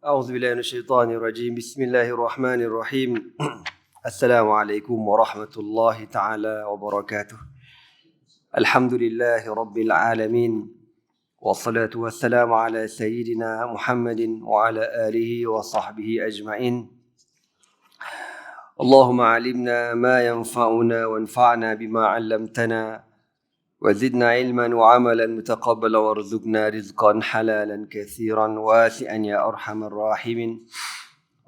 أعوذ بالله من الشيطان الرجيم بسم الله الرحمن الرحيم السلام عليكم ورحمة الله تعالى وبركاته الحمد لله رب العالمين والصلاة والسلام على سيدنا محمد وعلى آله وصحبه أجمعين اللهم علمنا ما ينفعنا وانفعنا بما علمتنا وزدنا علما وعملا متقبلا وارزقنا رزقا حلالا كثيرا واسعا يا أرحم الراحمين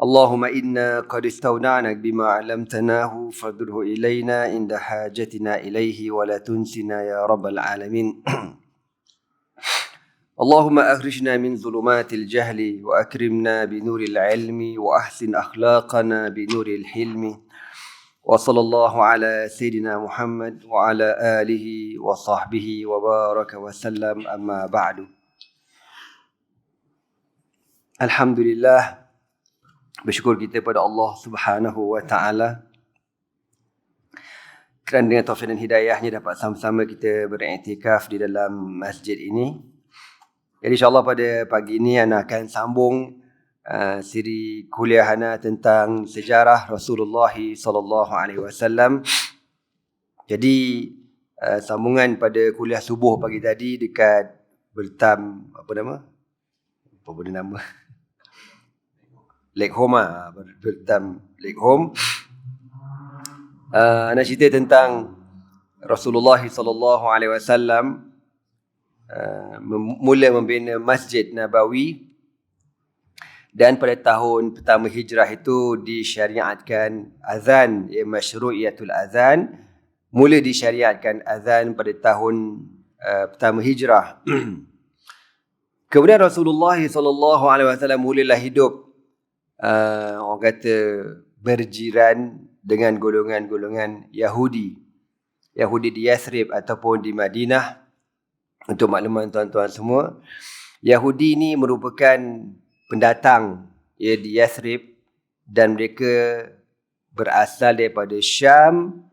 اللهم إنا قد استودعناك بما علمتناه فارده إلينا عند حاجتنا إليه ولا تنسنا يا رب العالمين اللهم أخرجنا من ظلمات الجهل وأكرمنا بنور العلم وأحسن أخلاقنا بنور الحلم وصلى الله على سيدنا محمد وعلى آله وصحبه وبارك وسلم أما بعد. Alhamdulillah, bersyukur kita pada Allah Subhanahu wa taala kerana dengan taufik dan hidayahnya dapat sama-sama kita beriktikaf di dalam masjid ini. Jadi insya-Allah pada pagi ini ana akan sambung siri kuliah ana tentang sejarah Rasulullah sallallahu alaihi wasallam. Jadi sambungan pada kuliah subuh pagi tadi dekat Bertam apa nama? Lake Home Bertam Lake Home. Ana cerita tentang Rasulullah sallallahu alaihi wasallam mula membina Masjid Nabawi. Dan pada tahun pertama hijrah itu disyariatkan azan, masyru'iyatul azan. Mula disyariatkan azan pada tahun pertama hijrah. Kemudian Rasulullah SAW mulalah hidup, orang kata berjiran dengan golongan-golongan Yahudi. Yahudi di Yathrib ataupun di Madinah. Untuk makluman tuan-tuan semua, Yahudi ini merupakan pendatang di Yathrib dan mereka berasal daripada Syam,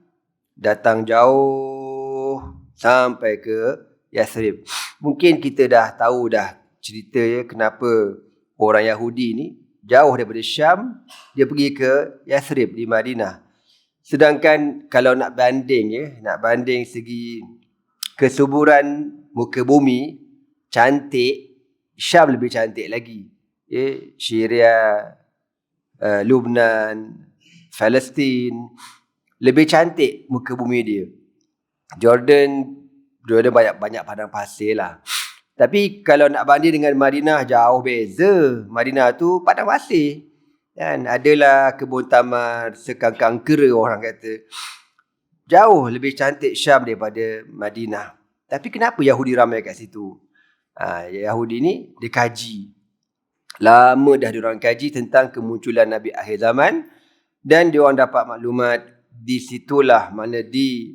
datang jauh sampai ke Yathrib. Mungkin kita dah tahu dah cerita kenapa orang Yahudi ni jauh daripada Syam, dia pergi ke Yathrib di Madinah. Sedangkan kalau nak banding segi kesuburan muka bumi, cantik, Syam lebih cantik lagi. Syria, Lubnan, Palestin, lebih cantik muka bumi dia. Jordan banyak padang pasir lah. Tapi kalau nak banding dengan Madinah, jauh beza. Madinah tu padang pasir. Dan adalah kebun tamar, sekangkang kera orang kata. Jauh lebih cantik Syam daripada Madinah. Tapi kenapa Yahudi ramai kat situ? Yahudi ni dia kaji. Lama dah diorang kaji tentang kemunculan Nabi akhir zaman. Dan diorang dapat maklumat di situlah, mana di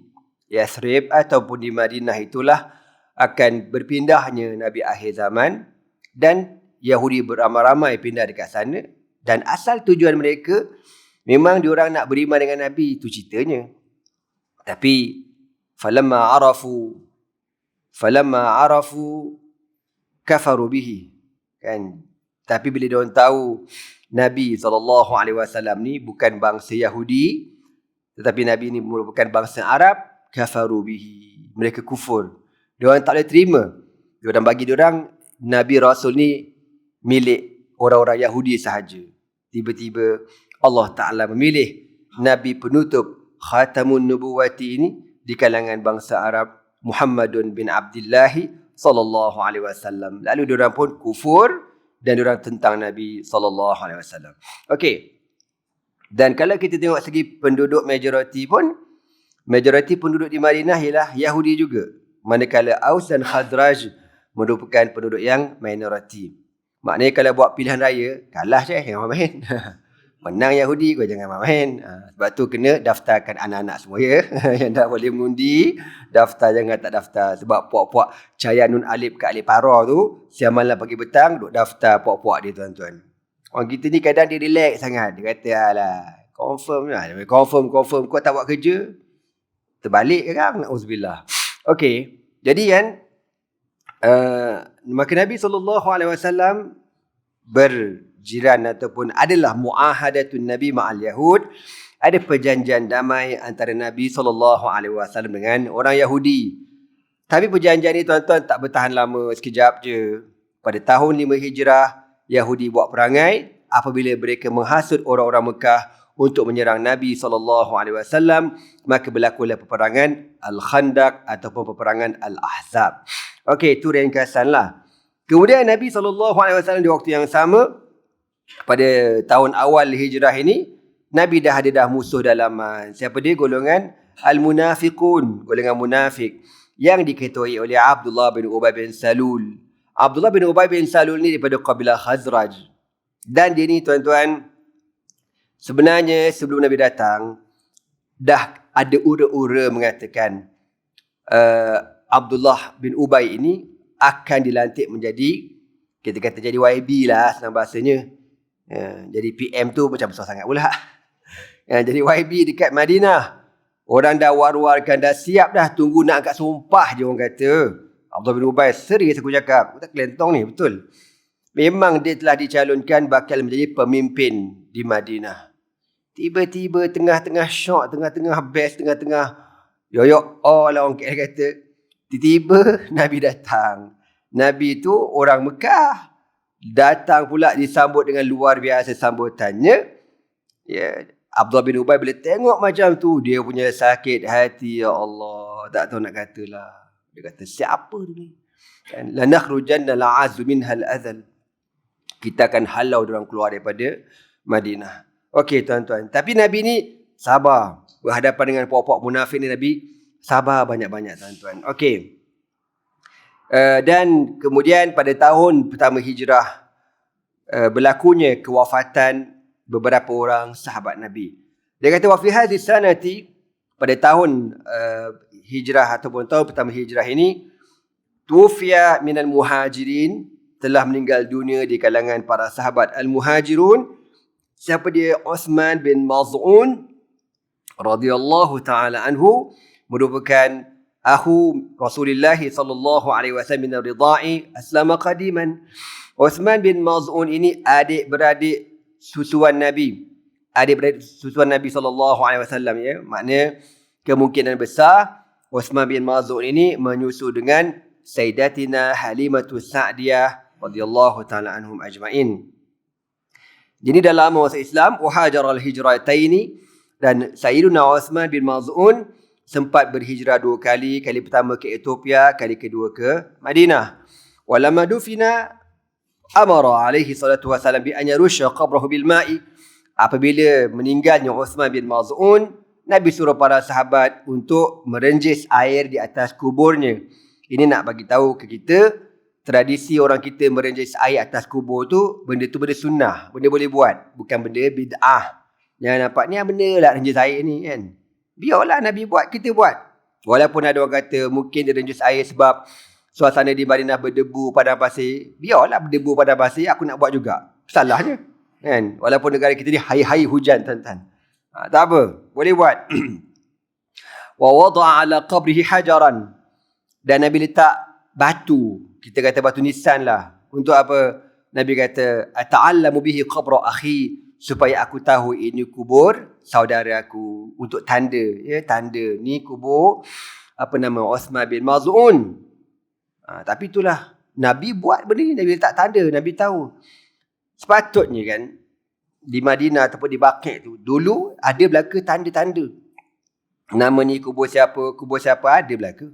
Yathrib ataupun di Madinah itulah akan berpindahnya Nabi akhir zaman. Dan Yahudi beramai-ramai pindah dekat sana. Dan asal tujuan mereka memang diorang nak beriman dengan Nabi, itu ceritanya. Tapi falamma arafu kafaru bihi, kan? Tapi bila diorang tahu Nabi SAW ni bukan bangsa Yahudi, tetapi Nabi ni merupakan bangsa Arab, kafaru bihi, mereka kufur. Diorang tak boleh terima. Diorang bagi diorang Nabi Rasul ni milik orang-orang Yahudi sahaja. Tiba-tiba Allah Ta'ala memilih Nabi penutup Khatamun Nubuwati ini di kalangan bangsa Arab, Muhammadun bin Abdullah sallallahu alaihi wasallam. Lalu diorang pun kufur dan diorang tentang Nabi sallallahu alaihi wasallam. Okey. Dan kalau kita tengok segi penduduk majoriti pun, majoriti penduduk di Madinah ialah Yahudi juga. Manakala Aus dan Khazraj merupakan penduduk yang minoriti. Maknanya kalau buat pilihan raya, kalah je, jangan main. Menang Yahudi, kau jangan main. Sebab tu kena daftarkan anak-anak semua ya. Yang dah boleh mengundi, daftar, jangan tak daftar. Sebab puak-puak cahaya nun alif ke alif para tu, siang malam pagi petang, duk daftar puak-puak dia tuan-tuan. Orang kita ni kadang dia relax sangat. Dia kata, alah, confirm lah. Confirm, kau tak buat kerja. Terbalik kan? Na'udzubillah. Okey, jadi kan, maka Nabi SAW jiran ataupun adalah muahadatun Nabi ma'al Yahud. Ada perjanjian damai antara Nabi SAW dengan orang Yahudi. Tapi perjanjian ni tuan-tuan tak bertahan lama, sekejap je. Pada tahun 5 Hijrah, Yahudi buat perangai apabila mereka menghasut orang-orang Mekah untuk menyerang Nabi SAW, maka berlakulah peperangan Al-Khandaq ataupun peperangan Al-Ahzab. Okey, itu ringkasan lah. Kemudian Nabi SAW di waktu yang sama, pada tahun awal Hijrah ini, Nabi dah ada musuh dalaman. Siapa dia? Golongan Al-Munafiqun, golongan munafik yang diketuai oleh Abdullah bin Ubay bin Salul. Abdullah bin Ubay bin Salul ni daripada kabilah Khazraj. Dan dia ni tuan-tuan, sebenarnya sebelum Nabi datang, dah ada ura-ura mengatakan Abdullah bin Ubay ini akan dilantik menjadi, kita kata jadi YB lah senang bahasanya. Jadi PM tu macam besar sangat pula. Jadi YB dekat Madinah. Orang dah war-warkan, dah siap dah, tunggu nak angkat sumpah je orang kata. Abdullah bin Ubay, serius aku cakap, aku tak kelentong ni, betul. Memang dia telah dicalonkan bakal menjadi pemimpin di Madinah. Tiba-tiba tengah-tengah syok, tengah-tengah best, tengah-tengah yoyok lah orang kata. Tiba-tiba Nabi datang. Nabi tu orang Mekah. Datang pula disambut dengan luar biasa sambutannya. Ya, Abdullah bin Ubay bila tengok macam tu, dia punya sakit hati, ya Allah. Tak tahu nak katalah. Dia kata, siapa dia ni? Lanakhrujanna la'azu minhal azal. Kita akan halau diorang keluar daripada Madinah. Okey tuan-tuan. Tapi Nabi ni sabar. Berhadapan dengan puak-puak munafik ni, Nabi sabar banyak-banyak tuan-tuan. Okey. Dan kemudian pada tahun pertama Hijrah, berlakunya kewafatan beberapa orang sahabat Nabi. Dia kata, wa fi hadhihi sanati, pada tahun Hijrah ataupun tahun pertama Hijrah ini, tufiya minal muhajirin, telah meninggal dunia di kalangan para sahabat al-muhajirun. Siapa dia? Uthman bin Maz'un radhiyallahu ta'ala anhu, merupakan akhu Rasulullah sallallahu alaihi wasallam min ar-ridha'i, aslama qadiman. Uthman bin Maz'un ini adik-beradik susuan Nabi. Adik-beradik susuan Nabi sallallahu alaihi wasallam, ya. Maknanya kemungkinan besar Uthman bin Maz'un ini menyusu dengan Sayyidatina Halimatus Sa'diyah radhiyallahu ta'ala anhum ajma'in. Jadi dalam masa Islam, uhajar al-hijrataini, dan Sayyiduna Uthman bin Maz'un sempat berhijrah 2 kali. Kali pertama ke Ethiopia, kali kedua ke Madinah. Walamma dufina amara alaihi salatu wasalam bi an yarusha qabrahu bil ma'i. Apabila meninggalnya Uthman bin Maz'un, Nabi suruh para sahabat untuk merenjis air di atas kuburnya. Ini nak bagi tahu ke kita, tradisi orang kita merenjis air atas kubur tu, benda tu benda sunnah, benda boleh buat, bukan benda bid'ah. Jangan nampak ni benda lah renjis air ni kan. Biarlah Nabi buat, kita buat. Walaupun ada orang kata mungkin dia renjis air sebab suasana di Madinah berdebu padang pasir. Biarlah berdebu padang pasir, aku nak buat juga. Salahnya. Kan? Walaupun negara kita ni hai-hai hujan tuan-tuan. Tak apa, boleh buat. Wa wada'a ala qabrihi hajaran. Dan Nabi letak batu. Kita kata batu nisan lah. Untuk apa? Nabi kata, ata'allamu bihi qabra akhi, supaya aku tahu ini kubur saudara aku. Untuk tanda, ya, tanda ni kubur apa nama Uthman bin Maz'un. Tapi itulah, Nabi buat benda ni, Nabi letak tanda, Nabi tahu. Sepatutnya kan, di Madinah ataupun di Baqi' tu, dulu ada belaka tanda-tanda. Nama ni kubur siapa ada belaka.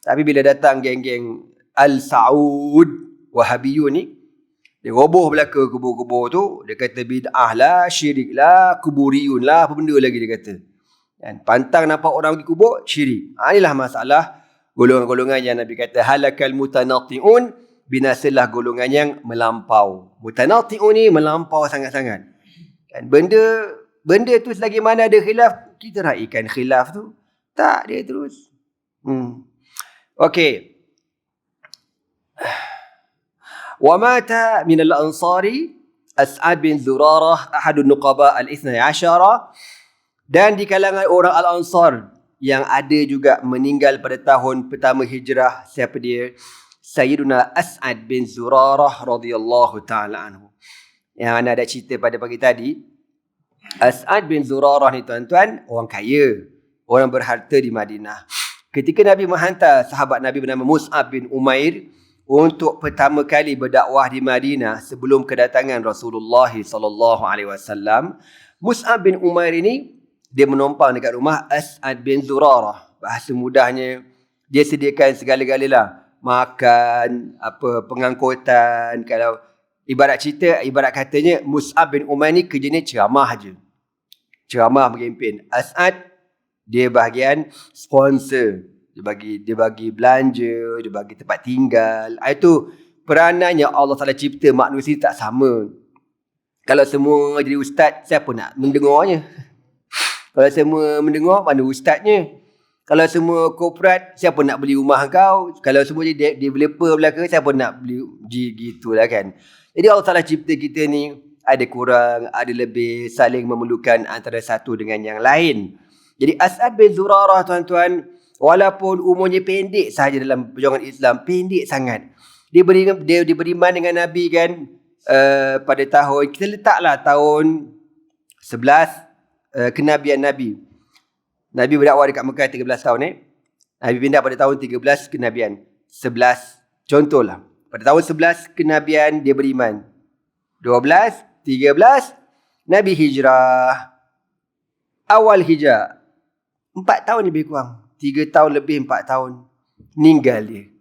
Tapi bila datang geng-geng Al-Saud Wahabiyun ni, dia roboh belaka kubur-kubur tu. Dia kata bid'ah lah, syirik lah, kuburiyun lah, apa benda lagi dia kata. Dan pantang nampak orang pergi kubur, syirik. Inilah masalah golongan-golongan yang Nabi kata halakal mutanatti'un, binasalah golongan yang melampau. Mutanatti'un ni melampau sangat-sangat. Dan benda tu selagi mana ada khilaf, kita raikan khilaf tu. Tak, dia terus. Okey. Wa mata min al-ansari As'ad bin Zurarah, ahadun nuqaba al-12. Dan di kalangan orang Al-Ansar yang ada juga meninggal pada tahun pertama Hijrah, siapa dia? Sayyiduna As'ad bin Zurarah radhiyallahu ta'ala anhu. yang ana ada cerita pada pagi tadi, As'ad bin Zurarah ni tuan-tuan, orang kaya, orang berharta di Madinah. Ketika Nabi menghantar sahabat Nabi bernama Mus'ab bin Umair untuk pertama kali berdakwah di Madinah sebelum kedatangan Rasulullah sallallahu alaihi wasallam, Mus'ab bin Umair ini dia menumpang dekat rumah As'ad bin Zurarah. Bahasa mudahnya, dia sediakan segala-galalah, makan, pengangkutan. Kalau ibarat katanya Mus'ab bin Umair ni kerjanya ceramah je. Ceramah mengkempen. As'ad dia bahagian sponsor. Dia bagi belanja, dia bagi tempat tinggal. Itu peranannya. Allah Taala cipta manusia tak sama. Kalau semua jadi ustaz, siapa nak mendengarnya? Kalau semua mendengar, mana ustaznya? Kalau semua korporat, siapa nak beli rumah kau? Kalau semua jadi developer belaka, siapa nak beli? Gitulah kan. Jadi Allah Taala cipta kita ni ada kurang, ada lebih, saling memerlukan antara satu dengan yang lain. Jadi As'ad bin Zurarah tuan-tuan, walaupun umurnya pendek sahaja dalam perjuangan Islam, pendek sangat. Dia beriman dengan Nabi kan, pada tahun, kita letaklah tahun 11 kenabian Nabi. Nabi berdakwah dekat Mekah 13 tahun Nabi pindah pada tahun 13 kenabian. 11 contohlah. Pada tahun 11 kenabian dia beriman. 12, 13 Nabi hijrah. Awal hijrah 4 tahun lebih kurang. 3 tahun lebih 4 tahun. Meninggal dia.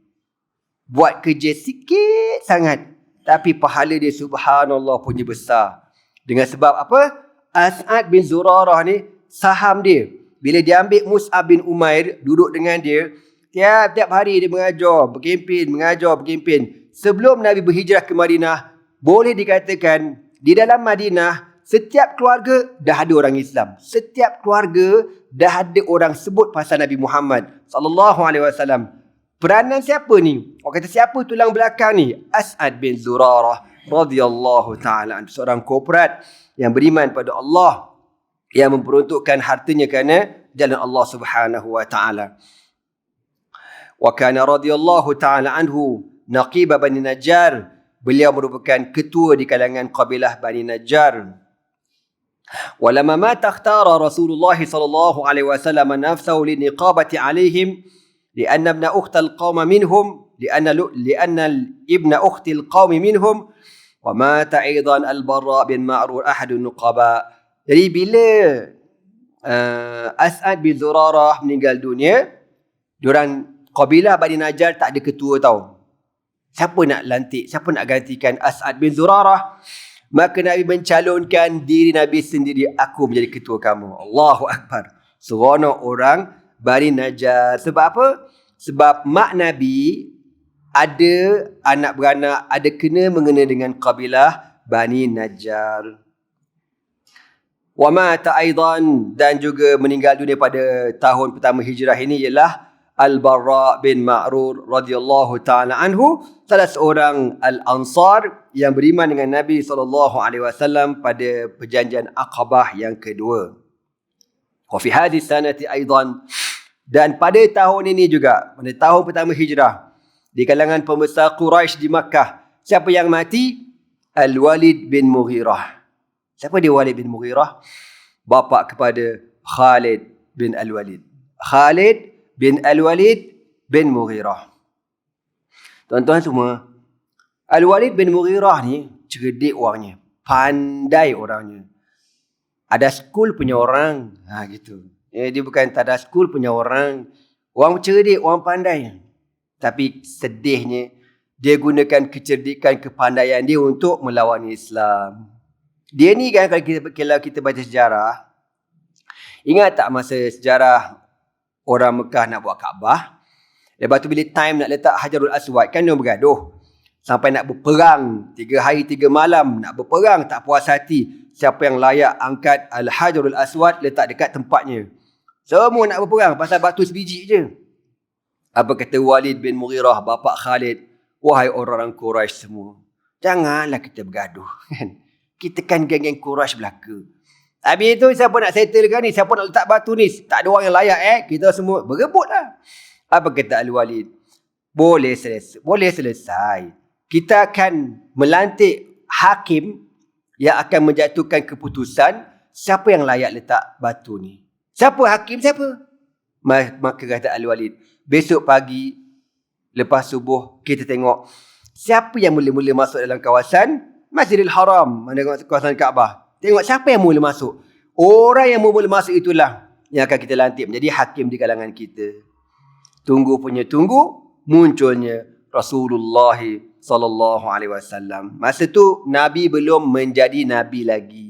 Buat kerja sikit sangat. Tapi pahala dia subhanallah punya besar. Dengan sebab apa? As'ad bin Zurarah ni, saham dia. Bila dia ambil Mus'ab bin Umair, duduk dengan dia, tiap-tiap hari dia mengajar, berkempen. Sebelum Nabi berhijrah ke Madinah, boleh dikatakan, di dalam Madinah, setiap keluarga dah ada orang Islam. Setiap keluarga dah ada orang sebut pasal Nabi Muhammad sallallahu alaihi wasallam. Peranan siapa ni? Orang kata siapa tulang belakang ni? As'ad bin Zurarah radhiyallahu taala, seorang korporat yang beriman pada Allah, yang memperuntukkan hartanya kerana jalan Allah Subhanahu wa taala. Wa kana radhiyallahu taala anhu naqib Bani Najjar. Beliau merupakan ketua di kalangan kabilah Bani Najjar. Walamma mata ikhtara Rasulullah sallallahu alaihi wasallam nafsahu liniqabati alaihim لأن ابن أخت القوم منهم لأن ابن أخت القوم منهم ومات أيضا البراء بن معرور أحد النقباء. Jadi bila As'ad bin Zurarah meninggal dunia, diorang kabilah Bani Najjar tak ada ketua tau. Siapa nak lantik? Siapa nak gantikan As'ad bin Zurarah? Maka Nabi mencalonkan diri Nabi sendiri, aku menjadi ketua kamu. Allahu Akbar. Seronok orang Bani Najjar. Sebab apa? Sebab mak Nabi ada anak beranak, ada kena-mengena dengan kabilah Bani Najjar. Wa mata aidan, dan juga meninggal dunia pada tahun pertama hijrah ini ialah Al-Barra bin Ma'rur radhiyallahu taala anhu, salah seorang Al-Ansar yang beriman dengan Nabi SAW pada perjanjian Aqabah yang kedua. Wa fi hadhihi sanati aidan, dan pada tahun ini juga, pada tahun pertama hijrah, di kalangan pembesar Quraisy di Makkah, siapa yang mati? Al-Walid bin Mughirah. Siapa dia Walid bin Mughirah? Bapa kepada Khalid bin Al-Walid. Khalid bin Al-Walid bin Mughirah. Tuan-tuan semua, Al-Walid bin Mughirah ni cerdik orangnya, pandai orangnya. Ada school punya orang, gitu. Dia bukan tak ada school punya orang. Orang cerdik, orang pandai. Tapi sedihnya, dia gunakan kecerdikan, kepandaian dia untuk melawan Islam. Dia ni kan, kalau kita baca sejarah, ingat tak masa sejarah orang Mekah nak buat Kaabah? Lepas tu bila time nak letak Hajarul Aswad, kan dia bergaduh. Sampai nak berperang, 3 hari 3 malam nak berperang, tak puas hati. Siapa yang layak angkat Al-Hajarul Aswad letak dekat tempatnya. Semua nak berperang pasal batu sebiji je. Apa kata Walid bin Mughirah, bapa Khalid? Wahai orang-orang Quraisy semua, janganlah kita bergaduh. Kita kan geng-geng Quraisy belaka. Habis itu siapa nak settlekan ni? Siapa nak letak batu ni? Tak ada orang yang layak kita semua berebutlah. Apa kata Al-Walid? Boleh selesai. Kita akan melantik hakim yang akan menjatuhkan keputusan siapa yang layak letak batu ni. Siapa hakim, siapa? Maka kata Al-Walid, besok pagi lepas subuh kita tengok siapa yang mula-mula masuk dalam kawasan Masjidil Haram, mana kawasan Kaabah. Tengok siapa yang mula masuk. Orang yang mula masuk itulah yang akan kita lantik menjadi hakim di kalangan kita. Tunggu punya tunggu, munculnya Rasulullah sallallahu alaihi wasallam. Masa tu Nabi belum menjadi Nabi lagi.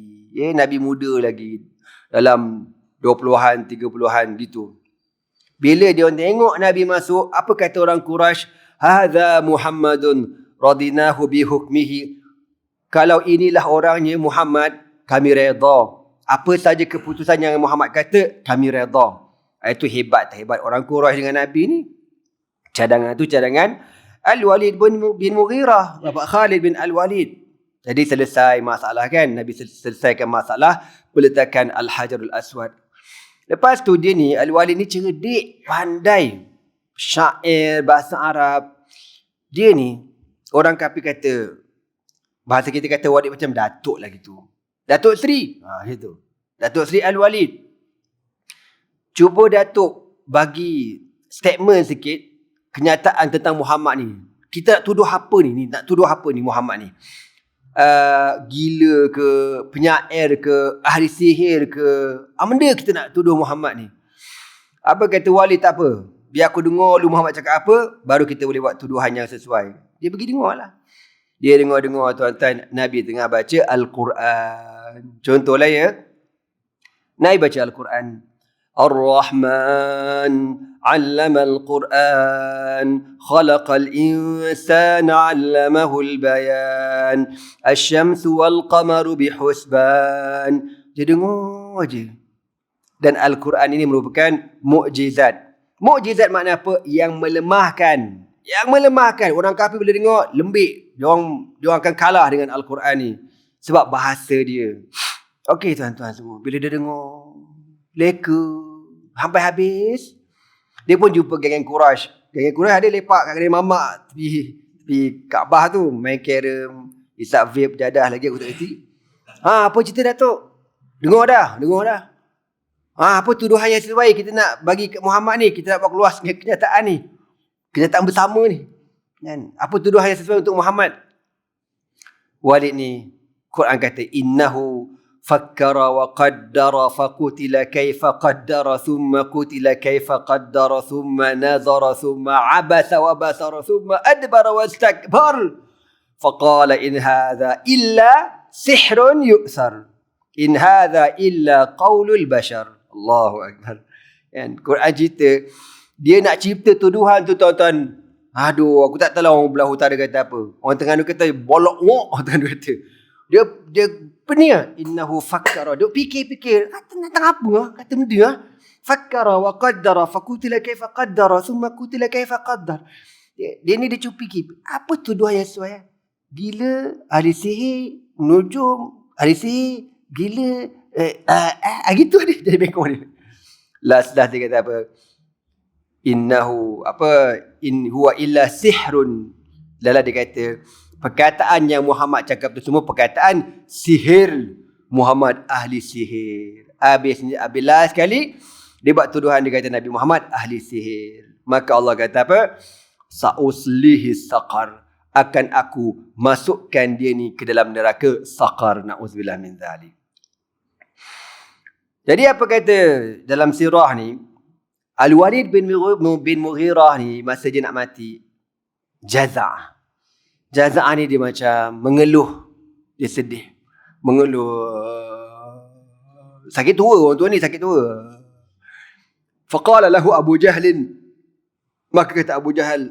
Nabi muda lagi. Dalam 20-an, 30-an gitu. Bila dia tengok Nabi masuk, apa kata orang Quraisy? Hadza Muhammadun radinahu bihukmihi. Kalau inilah orangnya Muhammad, kami redha. Apa saja keputusan yang Muhammad kata, kami redha. Itu hebat orang Quraisy dengan Nabi ni. Cadangan tu cadangan Al-Walid bin Mughirah, Bapak Khalid bin Al-Walid. Jadi selesai masalah kan. Nabi selesaikan masalah peletakan Al-Hajarul Aswad. Lepas tu dia ni, Al-Walid ni cerdik, pandai. Syair, bahasa Arab. Dia ni, orang kafir kata, bahasa kita kata Walid macam Datuk lah gitu. Datuk Seri. Gitu. Datuk Seri Al-Walid. Cuba Datuk bagi statement sikit, kenyataan tentang Muhammad ni. Kita nak tuduh apa ni? Nak tuduh apa ni Muhammad ni? Gila ke, penyair ke, ahli sihir ke, benda kita nak tuduh Muhammad ni. Apa kata Walid? Tak apa, biar aku dengar dulu Muhammad cakap apa, baru kita boleh buat tuduhan yang sesuai. Dia pergi dengar lah. Dia dengar tuan-tuan, Nabi tengah baca Al-Quran. Contohlah ya, Nabi baca Al-Quran. Ar-Rahman 'allama al-Quran, khalaqal insana 'allamahu al-bayan, asy-syamsu wal-qamaru bihusban. Dia dengar je. Dan Al-Quran ini merupakan mukjizat. Mukjizat makna apa? Yang melemahkan. Yang melemahkan. Orang kafir bila dengar, lembik. Diorang akan kalah dengan Al-Quran ni. Sebab bahasa dia. Okey tuan-tuan semua. Bila dia dengar, leka. Sampai habis. Dia pun jumpa geng Quraisy. Geng Quraisy ada lepak kat kedai mamak. Tepi Kaabah tu. Main carom. Isap vape, jadah lagi aku tak kerti. Apa cerita Datuk? Dengar dah. Apa tuduhan yang sesuai kita nak bagi kat Muhammad ni. Kita nak buat keluar kenyataan ni. Kenyataan bersama ni. Kan? Apa tuduhan yang sesuai untuk Muhammad? Walid ni, Quran kata, innahu fakkara wa qaddara faqutila kaifa qaddara thumma qutila kaifa qaddara thumma nazara thumma abasa wa basara thumma adbara wastakbar faqala in hadha illa sihrun yu'thar in hadha illa qaulul bashar. Allahu akbar. Kan Quran cerita, dia nak cipta tuduhan tu tuan-tuan. Aduh, aku tak tahu lah orang belah utara kata apa. Orang Terengganu kata bolok ngok, orang Terengganu kata. Dia penia, innahu fakkara. Dia fikir-fikir, kata apa? Kata benda fakkara wa qaddara faqutila kaifa qaddara thumma qutila kaifa qaddar. Dia ni dia cuba fikir, apa tuduhan yang sesuai? Gila, ahli sihir, nujum, ahli sihir, gila, gitu dia jadi bengkok dia. Last dia kata apa? Innahu in huwa illa sihrun. Lala dia kata perkataan yang Muhammad cakap tu semua perkataan sihir. Muhammad ahli sihir. Habis last sekali dia buat tuduhan, dia kata Nabi Muhammad ahli sihir. Maka Allah kata apa? Sa'uslihi saqar, akan aku masukkan dia ni ke dalam neraka saqar. Na'udzubillah min zalik. Jadi apa kata dalam sirah ni, Al-Walid bin Mughirah ni, masa dia nak mati, jaza'. Jaza' ni dia macam mengeluh. Dia sedih. Mengeluh. Sakit tua, orang tua ni sakit tua. Faqala lahu Abu Jahlin. Maka kata Abu Jahal,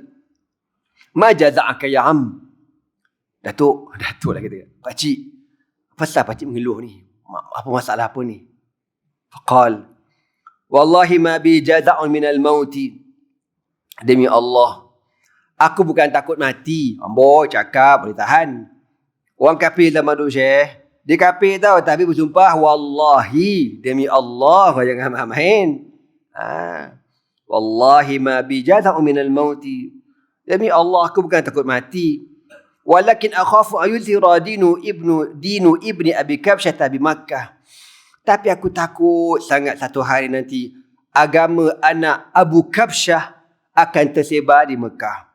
ma jaza'aka ya am. Datuk lah kata. Pakcik, pasal pakcik mengeluh ni? Apa masalah apa ni? Faqal, wallahi ma bi jaza'un minal mauti. Demi Allah, aku bukan takut mati. Ambo cakap boleh tahan. Orang kafir zaman dulu Syekh, dia kafir tau, tapi bersumpah wallahi, demi Allah, jangan main. Wallahi ma bi jaza'un minal mauti. Demi Allah, aku bukan takut mati. Walakin akhafu ayuzhira dinu ibni Abi Kabsyah bi Makkah. Tapi aku takut sangat satu hari nanti agama anak Abu Kabsyah akan tersebar di Mekah.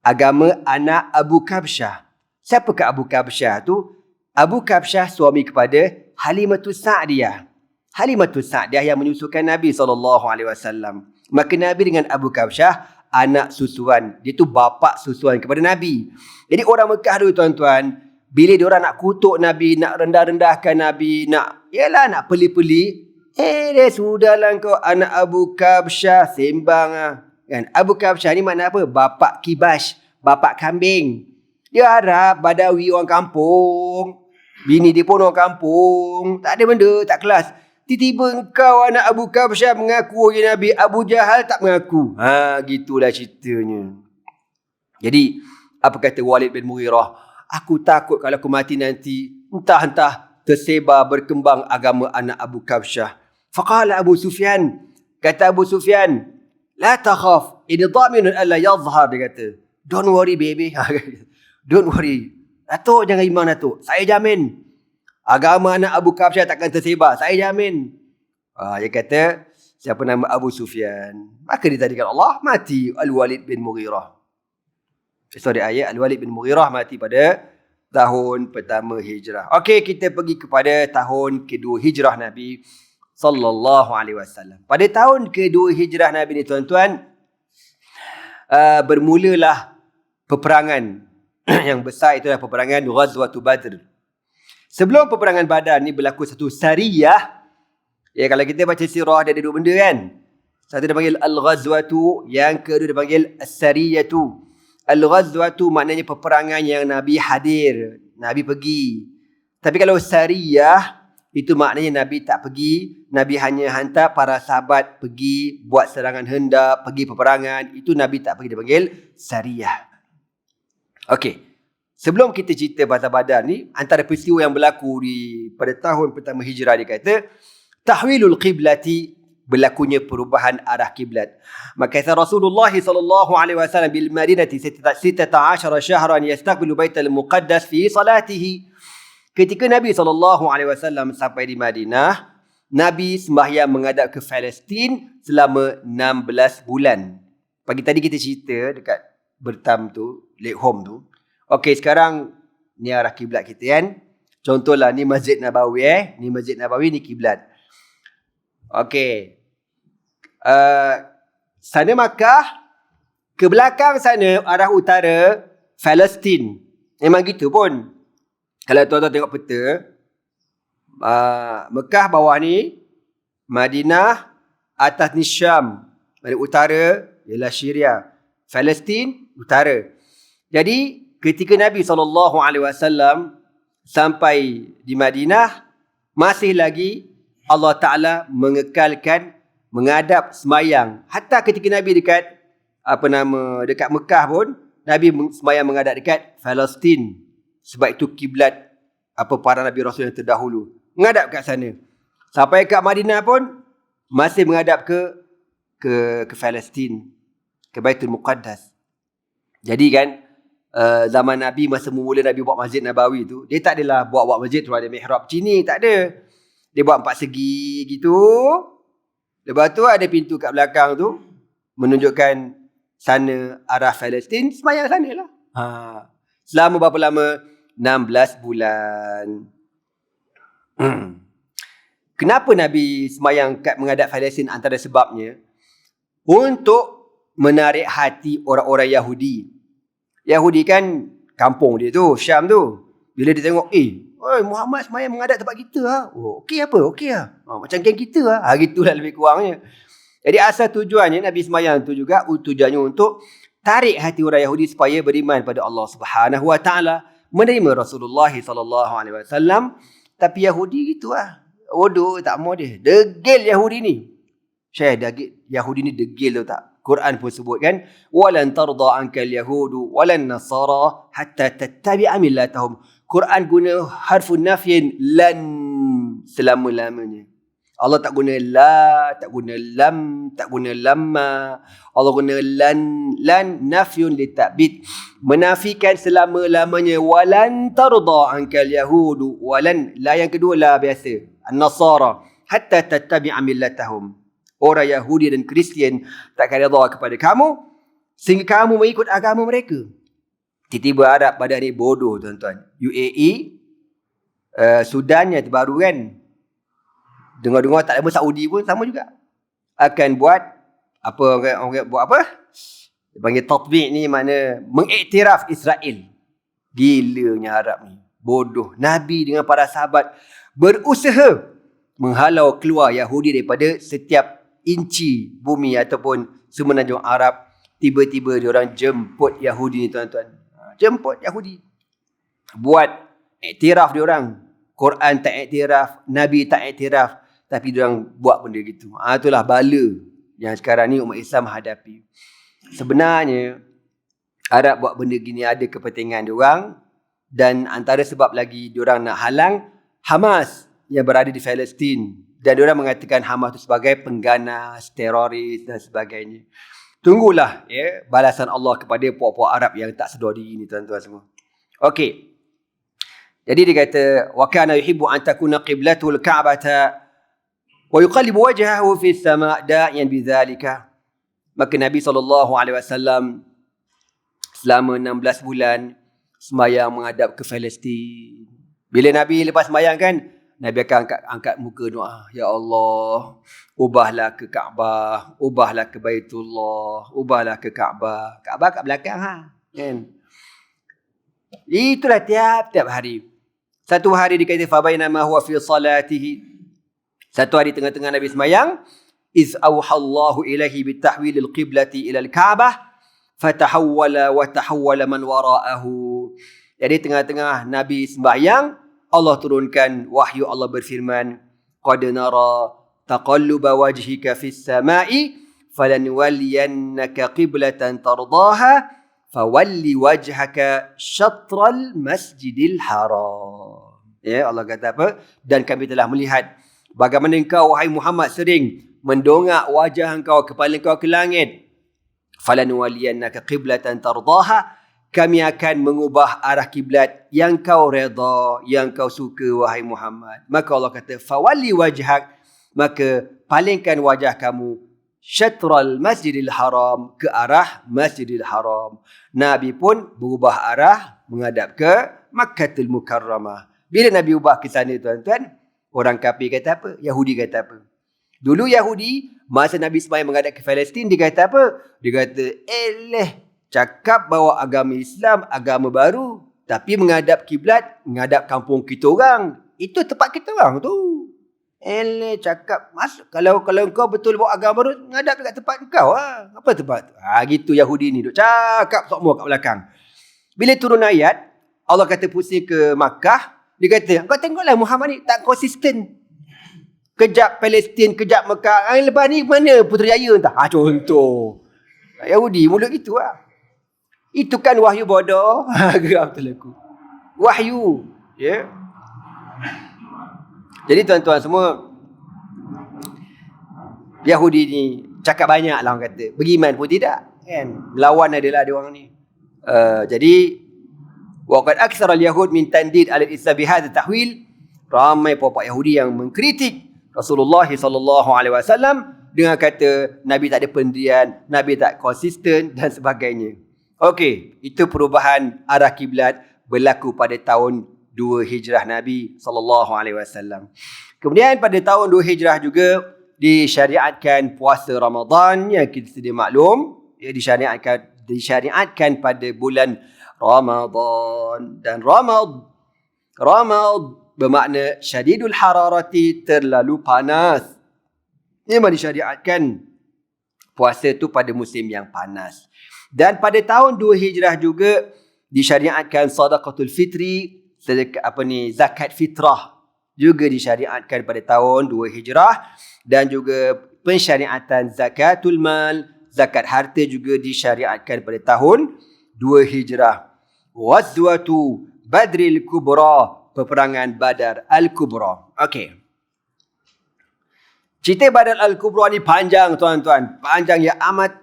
Agama anak Abu Kabsyah. Siapakah Abu Kabsyah tu? Abu Kabsyah suami kepada Halimatus Sa'diyah. Halimatus Sa'diyah yang menyusukan Nabi SAW. Maka Nabi dengan Abu Kabsyah anak susuan. Dia tu bapa susuan kepada Nabi. Jadi orang Mekah dulu tuan-tuan, bila diorang nak kutuk Nabi, nak rendah-rendahkan Nabi, nak peli-peli, dia sudahlah kau anak Abu Kabsyah, sembang lah. Kan? Abu Kabsyah ni makna apa? Bapa kibas, bapa kambing. Dia harap Badawi orang kampung, bini dia pun orang kampung, tak ada benda, tak kelas. Tiba-tiba engkau anak Abu Kabsyah mengaku oleh Nabi, Abu Jahal tak mengaku. Gitulah ceritanya. Jadi, apa kata Walid bin Mughirah? Aku takut kalau aku mati nanti, entah-entah tersebar berkembang agama anak Abu Kabsyah. Faqala Abu Sufyan. Kata Abu Sufyan, la takhaf, ini dhaminun alla yadhhar, dia kata. Don't worry baby. Don't worry. Datuk jangan iman Datuk. Saya jamin. Agama anak Abu Kabsyah takkan tersebar. Saya jamin. Dia kata, siapa nama Abu Sufyan? Maka ditadikan Allah, mati Al-Walid bin Mughirah. Sorry, ayat Al-Walid bin Mughirah mati pada tahun pertama hijrah. Okey, kita pergi kepada tahun kedua hijrah Nabi sallallahu alaihi wasallam. Pada tahun kedua hijrah Nabi ni tuan-tuan, bermulalah peperangan yang besar, itulah peperangan Ghazwatul Badr. Sebelum peperangan Badar ni berlaku satu sariyah. Ya, kalau kita baca sirah dia ada dua benda kan. Satu dia panggil Al-Ghazwatu, yang kedua dia panggil As-Sariyatu. Al-Ghazwatu maknanya peperangan yang Nabi hadir, Nabi pergi. Tapi kalau sariyah, itu maknanya Nabi tak pergi, Nabi hanya hantar para sahabat pergi buat serangan hendak, pergi peperangan. Itu Nabi tak pergi, dia panggil sariyah. Okey. Sebelum kita cerita pasal Badar ni, antara peristiwa yang berlaku pada tahun pertama hijrah, dia kata tahwilul qiblati, berlakunya perubahan arah kiblat. Maka Rasulullah sallallahu alaihi wasallam bil Madinati 16 syahran yastaqbilu Baitul Muqaddas fi salatihi. Ketika Nabi sallallahu alaihi wasallam sampai di Madinah, Nabi sembahyang menghadap ke Palestin selama 16 bulan. Pagi tadi kita cerita dekat Bertam tu, Lake Home tu. Okey, sekarang ni arah kiblat kita kan. Contohlah ni Masjid Nabawi ni Masjid Nabawi, ni kiblat. Okey. Sana Makkah, ke belakang sana arah utara Palestin. Memang gitu pun. Kalau tuan-tuan tengok peta, Mekah bawah ni, Madinah atas ni Syam, utara ialah Syria, Palestin utara. Jadi ketika Nabi SAW sampai di Madinah, masih lagi Allah Ta'ala mengekalkan menghadap semayang. Hatta ketika Nabi dekat Mekah pun, Nabi semayang menghadap dekat Palestin. Sebab itu kiblat para Nabi Rasul yang terdahulu, menghadap kat sana. Sampai kat Madinah pun masih menghadap ke Palestin, ke Baitul Muqaddas. Jadi kan, zaman Nabi, masa mula Nabi buat Masjid Nabawi tu, dia tak adalah buat masjid tu ada mihrab sini, tak ada. Dia buat 4 segi gitu. Lepas tu ada pintu kat belakang tu, menunjukkan sana arah Palestin, semayang sana lah. Selama berapa lama? 16 bulan. Kenapa Nabi semayang kat menghadap Palestin? Antara sebabnya, untuk menarik hati orang-orang Yahudi. Yahudi kan kampung dia tu, Syam tu. Bila dia tengok, Muhammad semayang menghadap tempat kita lah. Okey apa? Okey lah. Macam geng kita lah. Gitulah lebih kurangnya. Jadi asal tujuannya Nabi semayang tu juga, tujuannya untuk tarik hati orang Yahudi supaya beriman pada Allah Subhanahu Wa Taala, menerima Rasulullah sallallahu alaihi wasallam. Tapi Yahudi gitu lah. Bodoh, tak mau dia. Degil Yahudi ni. Yahudi ni degil tau tak? Quran pun sebut kan, walan tarda ankal yahudu walan nasara hatta tattabi'a millatahum. Quran guna harfun nafyin, lan, selama-lamanya. Allah tak guna la, tak guna lam, tak guna lamma. Allah guna lan nafyun litabid. Menafikan selama-lamanya. Walan tarda ankal yahudu. Walan, la yang kedua la biasa. An-Nasara. Hatta tattabi'a millatahum. Orang Yahudi dan Kristian takkan redha kepada kamu sehingga kamu mengikut agama mereka. Tiba-tiba Arab pada ni bodoh tuan-tuan. UAE, Sudan yang terbaru kan. Dengar-dengar tak lama Saudi pun sama juga. Akan buat apa orang buat apa? Dia panggil tatbiq ni makna mengiktiraf Israel. Gilanya Arab ni. Bodoh. Nabi dengan para sahabat berusaha menghalau keluar Yahudi daripada setiap inci bumi ataupun semenanjung Arab. Tiba-tiba diorang jemput Yahudi ni tuan-tuan. Jemput Yahudi. Buat iktiraf diorang. Quran tak iktiraf, Nabi tak iktiraf. Tapi diorang buat benda gitu. Itulah bala yang sekarang ni umat Islam hadapi. Sebenarnya, Arab buat benda gini ada kepentingan diorang. Dan antara sebab lagi diorang nak halang Hamas yang berada di Palestin. Dan diorang mengatakan Hamas itu sebagai pengganas, teroris dan sebagainya. Tunggulah balasan Allah kepada puak-puak Arab yang tak sedar diri ni tuan-tuan semua. Okey. Jadi dia kata wa kana yuhibbu an takuna qiblatul ka'bata wa yuqallibu wajhahu fi as-sama' da'iyan bidzalika. Maka Nabi SAW selama 16 bulan sembahyang menghadap ke Palestin. Bila Nabi lepas sembahyang kan, Nabi akan angkat muka doa, ya Allah, ubahlah ke Kaabah, ubahlah ke Baitullah, ubahlah ke Kaabah. Kaabah kat belakang kan. Itulah tiap-tiap hari. Satu hari dikata fabainama huwa fi salatihi. Satu hari tengah-tengah Nabi sembahyang, iz auhallahu ilaihi bitahwilil qiblati ila al-Ka'bah fatahawwala wa tahawwala man wara'ahu. Jadi tengah-tengah Nabi sembahyang, Allah turunkan wahyu. Allah berfirman, qad nara taqalluba wajhika fis sama'i falanwalliyannaka qiblatan tardaha fawalli wajhaka syatral masjidil haram. Ya, Allah kata apa? Dan kami telah melihat bagaimana engkau wahai Muhammad sering mendongak wajah engkau, kepala engkau ke langit. Falanwalliyannaka qiblatan tardaha, kami akan mengubah arah kiblat yang kau redha, yang kau suka wahai Muhammad. Maka Allah kata fawalli wajhak, maka palingkan wajah kamu syatral masjidil haram, ke arah Masjidil Haram. Nabi pun berubah arah menghadap ke Makkahul Mukarramah. Bila Nabi ubah ke sana tuan-tuan, orang kafir kata apa? Yahudi kata apa? Dulu Yahudi masa Nabi sembahyang menghadap ke Palestin, dia kata apa? Dia kata, cakap bahawa agama Islam agama baru, tapi menghadap kiblat, menghadap kampung kita orang. Itu tempat kita orang tu. Cakap, kalau kau betul bawa agama baru, menghadap dekat tempat kau lah. Apa tempat tu? Gitu Yahudi ni duk cakap semua kat belakang. Bila turun ayat, Allah kata pusing ke Makkah, dia kata, kau tengoklah Muhammad ni tak konsisten. Kejap Palestin, kejap Mekah. Lepas ni mana Putrajaya entah. Contoh. Yahudi mulut gitu lah. Itu kan wahyu bodoh. Geram terlaku. Wahyu. Ya. Jadi tuan-tuan semua, Yahudi ni cakap banyak lah orang kata. Beriman pun tidak. Kan? Melawan adalah dia orang ni. Jadi, waqad aktsara al-yahud min tandid al-islam bihadha tahwil. Ramai puak-puak Yahudi yang mengkritik Rasulullah SAW dengan kata Nabi tak ada pendirian, Nabi tak konsisten dan sebagainya. Okey, itu perubahan arah kiblat berlaku pada tahun 2 Hijrah Nabi SAW. Kemudian pada tahun 2 Hijrah juga disyariatkan puasa Ramadan yang kita sedia maklum, disyariatkan pada bulan Ramadan. Dan Ramad bermakna syadidul hararati, terlalu panas. Memang disyariatkan puasa tu pada musim yang panas. Dan pada tahun 2 Hijrah juga disyariatkan sadaqatul fitri, zakat fitrah juga disyariatkan pada tahun 2 Hijrah. Dan juga pensyariatan zakatul mal, zakat harta juga disyariatkan pada tahun 2 Hijrah. Ghazwatu Badril Kubra, peperangan Badar Al-Kubra. Okey. Cerita Badar Al-Kubra ni panjang tuan-tuan. Panjang ya amat.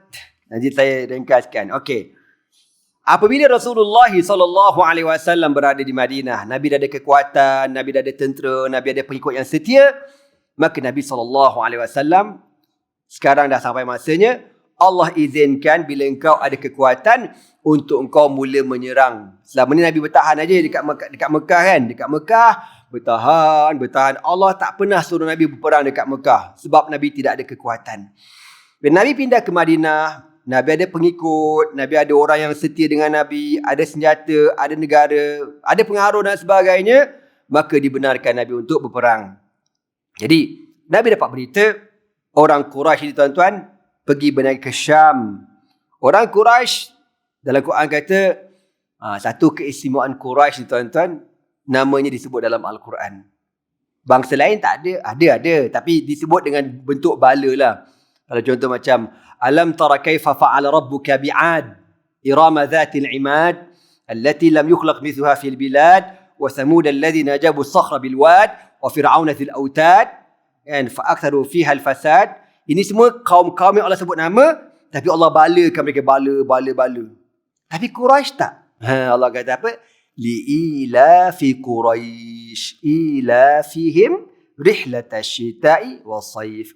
Nanti saya ringkaskan. Okey. Apabila Rasulullah SAW berada di Madinah, Nabi dah ada kekuatan, Nabi dah ada tentera, Nabi ada pengikut yang setia, maka Nabi SAW sekarang dah sampai masanya Allah izinkan bila engkau ada kekuatan untuk engkau mula menyerang. Selama ni Nabi bertahan aja dekat Mekah kan. Dekat Mekah bertahan. Allah tak pernah suruh Nabi berperang dekat Mekah sebab Nabi tidak ada kekuatan. Bila Nabi pindah ke Madinah, Nabi ada pengikut, Nabi ada orang yang setia dengan Nabi, ada senjata, ada negara, ada pengaruh dan sebagainya, maka dibenarkan Nabi untuk berperang. Jadi, Nabi dapat berita, orang Quraisy ni tuan-tuan, pergi berniaga ke Syam. Orang Quraisy, dalam Quran kata, satu keistimewaan Quraisy ni tuan-tuan, namanya disebut dalam Al-Quran. Bangsa lain tak ada, tapi disebut dengan bentuk bala lah. Kalau contoh macam, Alam tara kaifa fa'ala rabbuka bi'ad irama dhatil imad allati lam yukhlaq mithluha fil bilad wa thamud alladhina jabu as-sakhra bil wad wa fir'auna dhil autad and fa'aktharu fiha al-fasad. Ini semua kaum-kaum yang Allah sebut nama, tapi Allah balakan mereka bala. Tapi Quraisy tak. Allah kata apa? Li'ilafi Quraisy ilafihim rihlatash shita'i was-sayf.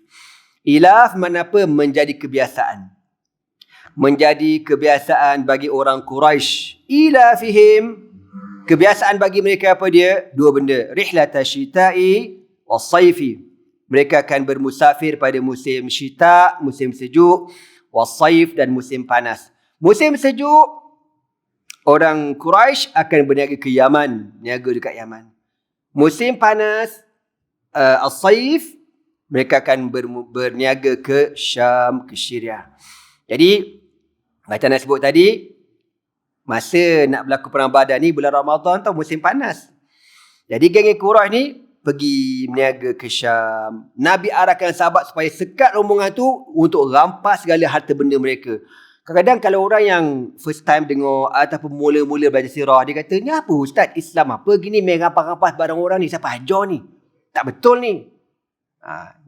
Ilaf makna apa? Menjadi kebiasaan. Menjadi kebiasaan bagi orang Quraisy. Ilafihim. Kebiasaan bagi mereka apa dia? Dua benda. Rihlatash shita'i was-sayfi. Mereka akan bermusafir pada musim syita, musim sejuk, was-sayf dan musim panas. Musim sejuk, orang Quraisy akan berniaga ke Yaman, niaga dekat Yaman. Musim panas, as-sayf, mereka akan berniaga ke Syam, ke Syria. Jadi, macam nak sebut tadi, masa nak berlaku perang Badar ni, bulan Ramadan tau, musim panas. Jadi, geng Quraisy ni pergi berniaga ke Syam. Nabi arahkan sahabat supaya sekat rombongan tu untuk rampas segala harta benda mereka. Kadang-kadang kalau orang yang first time dengar ataupun mula-mula belajar sirah, dia kata, ni apa Ustaz? Islam apa gini main rampas-rampas barang orang ni? Siapa ajar ni? Tak betul ni.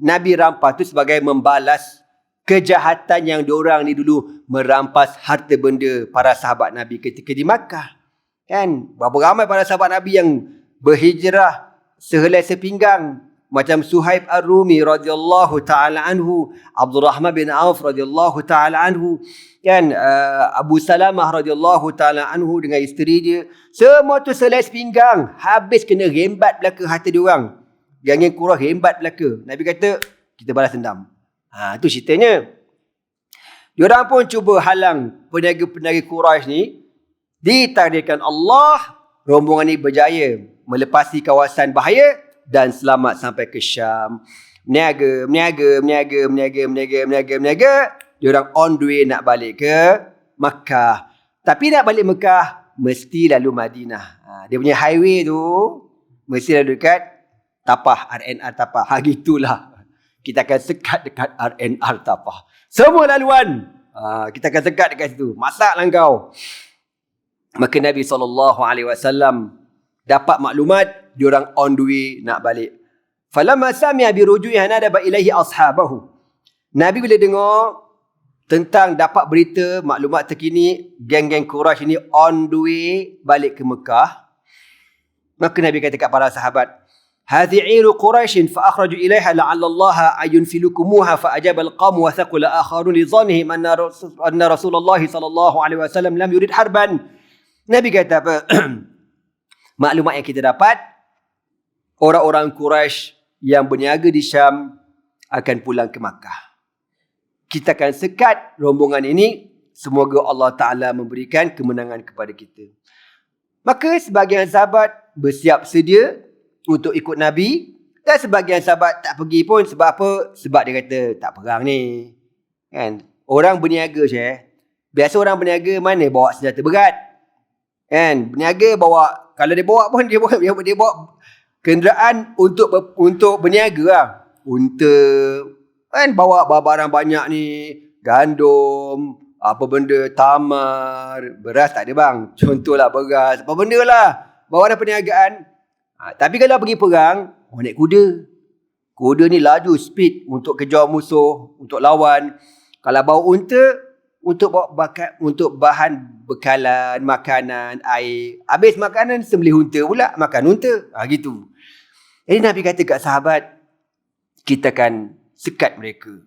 Nabi rampas tu sebagai membalas kejahatan yang diorang ni dulu merampas harta benda para sahabat Nabi ketika di Makkah. Kan? Berapa ramai para sahabat Nabi yang berhijrah sehelai sepinggang. Macam Suhaib Ar-Rumi radhiyallahu ta'ala anhu, Abdurrahman bin Auf radhiyallahu ta'ala anhu, kan, Abu Salamah radhiyallahu ta'ala anhu dengan isteri dia. Semua tu sehelai sepinggang. Habis kena rembat belaka harta diorang. Geng Quraisy rembat belaka. Nabi kata, kita balas dendam. Itu ceritanya. Diorang pun cuba halang peniaga-peniaga Quraisy ni. Ditakdirkan Allah, rombongan ni berjaya melepasi kawasan bahaya dan selamat sampai ke Syam. Meniaga. Diorang on the way nak balik ke Makkah. Tapi nak balik Makkah, mesti lalu Madinah. Dia punya highway tu, mesti lalu dekat Tapah, RNR Tapah. Gitulah. Kita akan sekat dekat RNR Tapah. Semua laluan. Kita akan sekat dekat situ. Masaklah kau. Maka Nabi SAW dapat maklumat, diorang on the way nak balik. Falamma sami'a bi ruju'iha nadaba ilaihi ashabahu. Nabi bila dengar tentang dapat berita, maklumat terkini, geng-geng Quraisy ini on the way balik ke Mekah, maka Nabi kata kat para sahabat, "Hadhi 'iru Quraisy fa akhraju ilaiha la'alla Allah ayunfilukumuha fa ajaba al-qawm wa thaqala akharun li dhanihim anna Rasulullah sallallahu alaihi wasallam lam yurid harban." Nabi kata apa? Maklumat yang kita dapat, orang-orang Quraisy yang berniaga di Syam akan pulang ke Makkah. Kita akan sekat rombongan ini. Semoga Allah Ta'ala memberikan kemenangan kepada kita. Maka sebahagian sahabat bersiap sedia untuk ikut Nabi. Dan sebahagian sahabat tak pergi pun. Sebab apa? Sebab dia kata tak perang ni. Kan? Orang berniaga je. Biasa orang berniaga mana bawa senjata berat. Kan? Berniaga bawa, kalau dia bawa pun dia bawa kenderaan untuk berniaga lah. Unta, kan, bawa barang banyak ni, gandum, apa benda, tamar, beras tak ada bang. Contohlah beras, apa benda lah. Bawa dalam perniagaan. Tapi kalau pergi perang, orang naik kuda. Kuda ni laju speed untuk kejar musuh, untuk lawan. Kalau bawa unta, untuk bahan bekalan, makanan, air. Habis makanan, sembelih unta pula, makan unta. Gitu. Jadi Nabi kata kat sahabat, kita akan sekat mereka.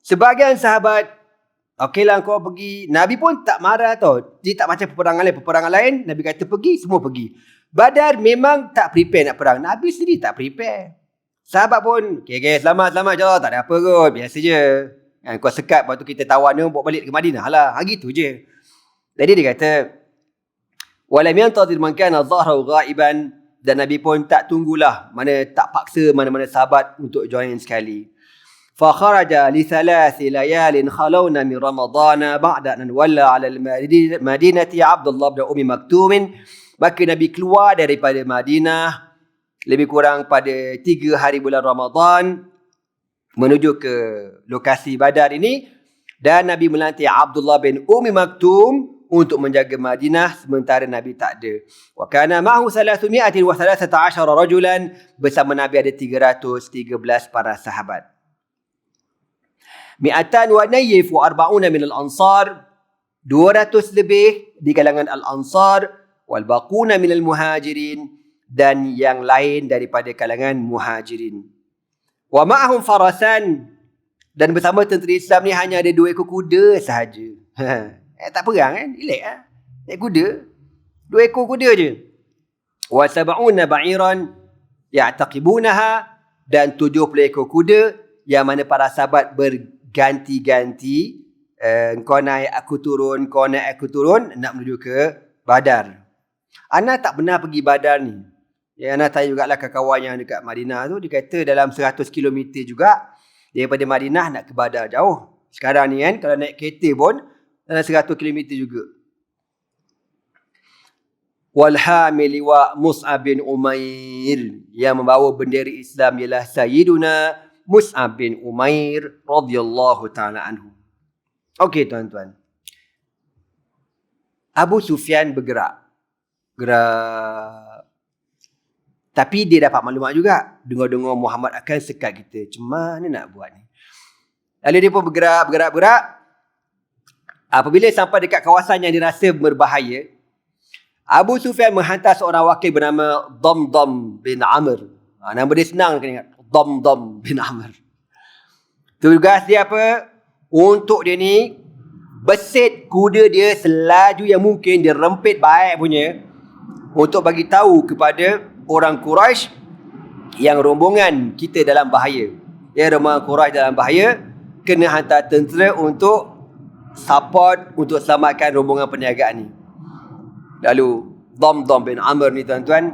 Sebahagian sahabat, okeylah kau pergi. Nabi pun tak marah tau. Dia tak macam peperangan lain. Nabi kata pergi, semua pergi. Badar memang tak prepare nak perang. Nabi sendiri tak prepare. Sahabat pun, okay, selamat je. Tak ada apa kot, biasa je. Kau sekat, lepas tu kita tawan dia, bawa balik ke Madinah lah. Gitu je. Jadi dia kata, walam yantadir man kana dhahrahu ghaiban, dan Nabi pun tak tunggulah, tak paksa mana-mana sahabat untuk join sekali. Fa kharaja li thalathi layalin khalawna min ramadana ba'da an walla 'ala al-madinati Abdullah bin Ummi Maktum. Maka Nabi keluar daripada Madinah lebih kurang pada 3 hari bulan Ramadan menuju ke lokasi Badar ini, dan Nabi melantik Abdullah bin Ummi Maktum untuk menjaga Madinah sementara Nabi tak ada. Wa kana ma'ahu 313 rajulan, bersama Nabi ada 313 para sahabat. Mi'atan wa nayif wa arba'una min al-ansar, 200 lebih di kalangan al-ansar, wal baquna min al-muhajirin, dan yang lain daripada kalangan muhajirin. Wa ma'ahum farasan, dan bersama tentera Islam ni hanya ada 2 ekor kuda sahaja. Tak perang kan? Relax lah. Naik kuda. 2 ekor kuda je. Wa sab'una ba'iran ya'taqibunaha, dan 70 ekor kuda yang mana para sahabat berganti-ganti. Kau naik, aku turun, kau naik, aku turun, nak menuju ke Badar. Ana tak pernah pergi Badar ni. Ya, Ana tanya jugalah kawan yang dekat Madinah tu, dia kata dalam 100 km juga daripada Madinah nak ke Badar, jauh. Sekarang ni kan, kalau naik kereta pun 100 km juga. Walhamil liwa Mus'ab bin Umair, yang membawa bendera Islam ialah Sayyiduna Mus'ab bin Umair radhiyallahu ta'ala anhu. Okey tuan-tuan. Abu Sufyan bergerak. Tapi dia dapat maklumat juga. Dengar-dengar Muhammad akan sekat kita. Cuma mana nak buat ni? Lalu dia pun bergerak. Apabila sampai dekat kawasan yang dirasa berbahaya, Abu Sufyan menghantar seorang wakil bernama Damdam bin Amr. Nama dia senang kena ingat. Damdam bin Amr. Tugas dia apa? Untuk dia ni besit kuda dia selaju yang mungkin, dia rempit baik punya, untuk bagi tahu kepada orang Quraisy yang rombongan kita dalam bahaya. Ya, rombongan Quraisy dalam bahaya, kena hantar tentera untuk support, untuk selamatkan rombongan perniagaan ni. Lalu Damdam bin Amr ni tuan-tuan,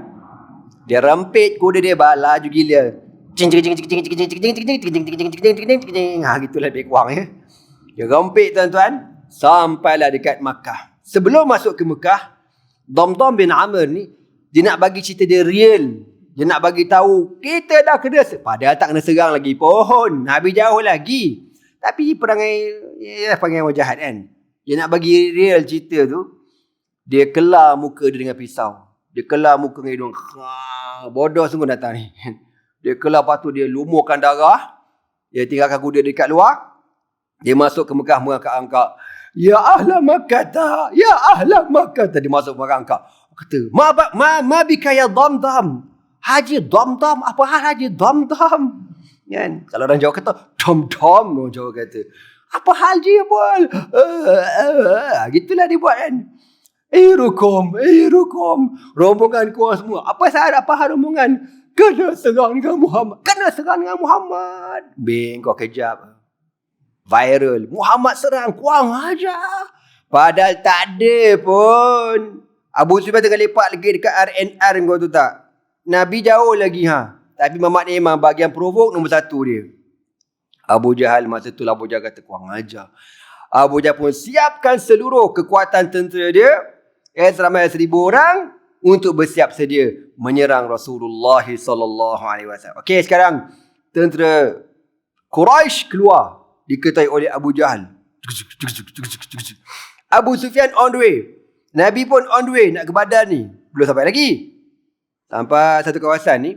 dia rempit kuda dia laju gila. Gitulah lebih kurang ya. Dia rempit tuan-tuan sampailah dekat Makkah. Sebelum masuk ke Makkah, Damdam bin Amr ni dia nak bagi cerita dia real. Dia nak bagi tahu kita dah kena, padahal tak kena serang lagi pohon, Nabi jauh lagi. Tapi perangai orang jahat kan. Dia nak bagi real cerita tu. Dia kelar muka dia dengan pisau. Dia kelar muka dengan hidung. Bodoh sungguh datang ni. Dia kelar, lepas tu dia lumurkan darah. Dia tinggalkan kuda dekat luar. Dia masuk ke Mekah mengangkat-angkat. Ya ahla Makkah, ya ahla Makkah. Dia masuk mengangkat-angkat. Kata, ma bika ya Damdam. Haji Damdam, apa hal Haji Damdam? Kan? Kalau orang Jawa kata, Dam-dam, orang Jawa kata. Apa hal je buat? Gitulah dia buat kan. Irukum. Rombongan kuat semua. Apa hal rombongan? Kena serang dengan Muhammad. Bing, kau kejap. Viral. Muhammad serang, kurang aja. Padahal tak ada pun. Abu Sufyan tengah lepak lagi dekat RNR kau tu tak? Nabi jauh lagi Tapi Muhammad ni memang bahagian provok nombor 1 dia. Abu Jahal masa tu Abu Jahal kata kurang ajar. Abu Jahal pun siapkan seluruh kekuatan tentera dia. Seramai 1,000 orang untuk bersiap sedia menyerang Rasulullah SAW. Okey, sekarang tentera Quraisy keluar diketuai oleh Abu Jahal. Abu Sufyan on the way. Nabi pun on the way nak ke Badar ni. Belum sampai lagi. Sampai satu kawasan ni.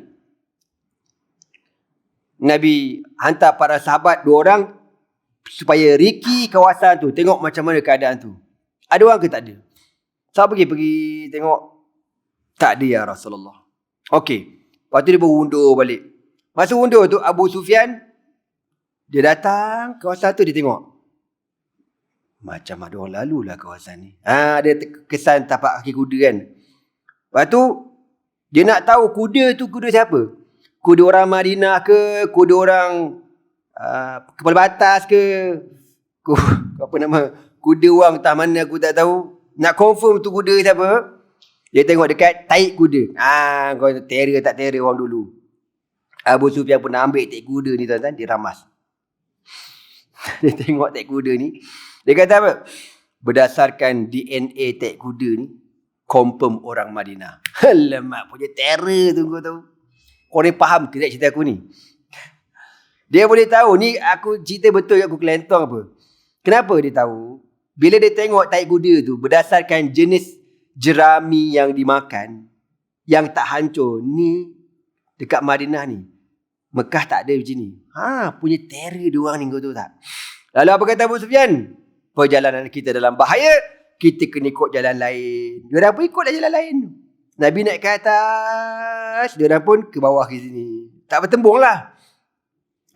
Nabi hantar para sahabat 2 orang supaya riki kawasan tu, tengok macam mana keadaan tu. Ada orang ke tak ada? Sahabat pergi tengok. Tak ada ya Rasulullah. Okey. Lepas tu dia berundur balik. Masa undur tu Abu Sufyan dia datang kawasan tu, dia tengok. Macam ada orang lalu lah kawasan ni. Dia kesan tapak kaki kuda kan. Lepas tu dia nak tahu kuda tu kuda siapa? Kuda orang Madinah ke? Kuda orang kepala batas ke? Apa nama? Kuda orang entah mana aku tak tahu. Nak confirm tu kuda siapa? Dia tengok dekat taik kuda. Kau terror tak terror orang dulu. Abu Sufyan pun ambil taik kuda ni tuan-tuan, dia ramas. Dia tengok taik kuda ni. Dia kata apa? Berdasarkan DNA taik kuda ni, confirm orang Madinah. Alamak, punya terror tu kau tahu. Kau ni faham ke cerita aku ni? Dia boleh tahu ni aku cerita betul aku kelentong apa. Kenapa dia tahu? Bila dia tengok taik kuda tu, berdasarkan jenis jerami yang dimakan, yang tak hancur, ni dekat Madinah ni, Mekah tak ada macam ni. Punya terror dia orang ni, kau tahu tak? Lalu apa kata Abu Sufyan? Perjalanan kita dalam bahaya, kita kena ikut jalan lain. Diorang pun ikutlah jalan lain. Nabi naik ke atas, diorang pun ke bawah ke sini. Tak bertembung lah.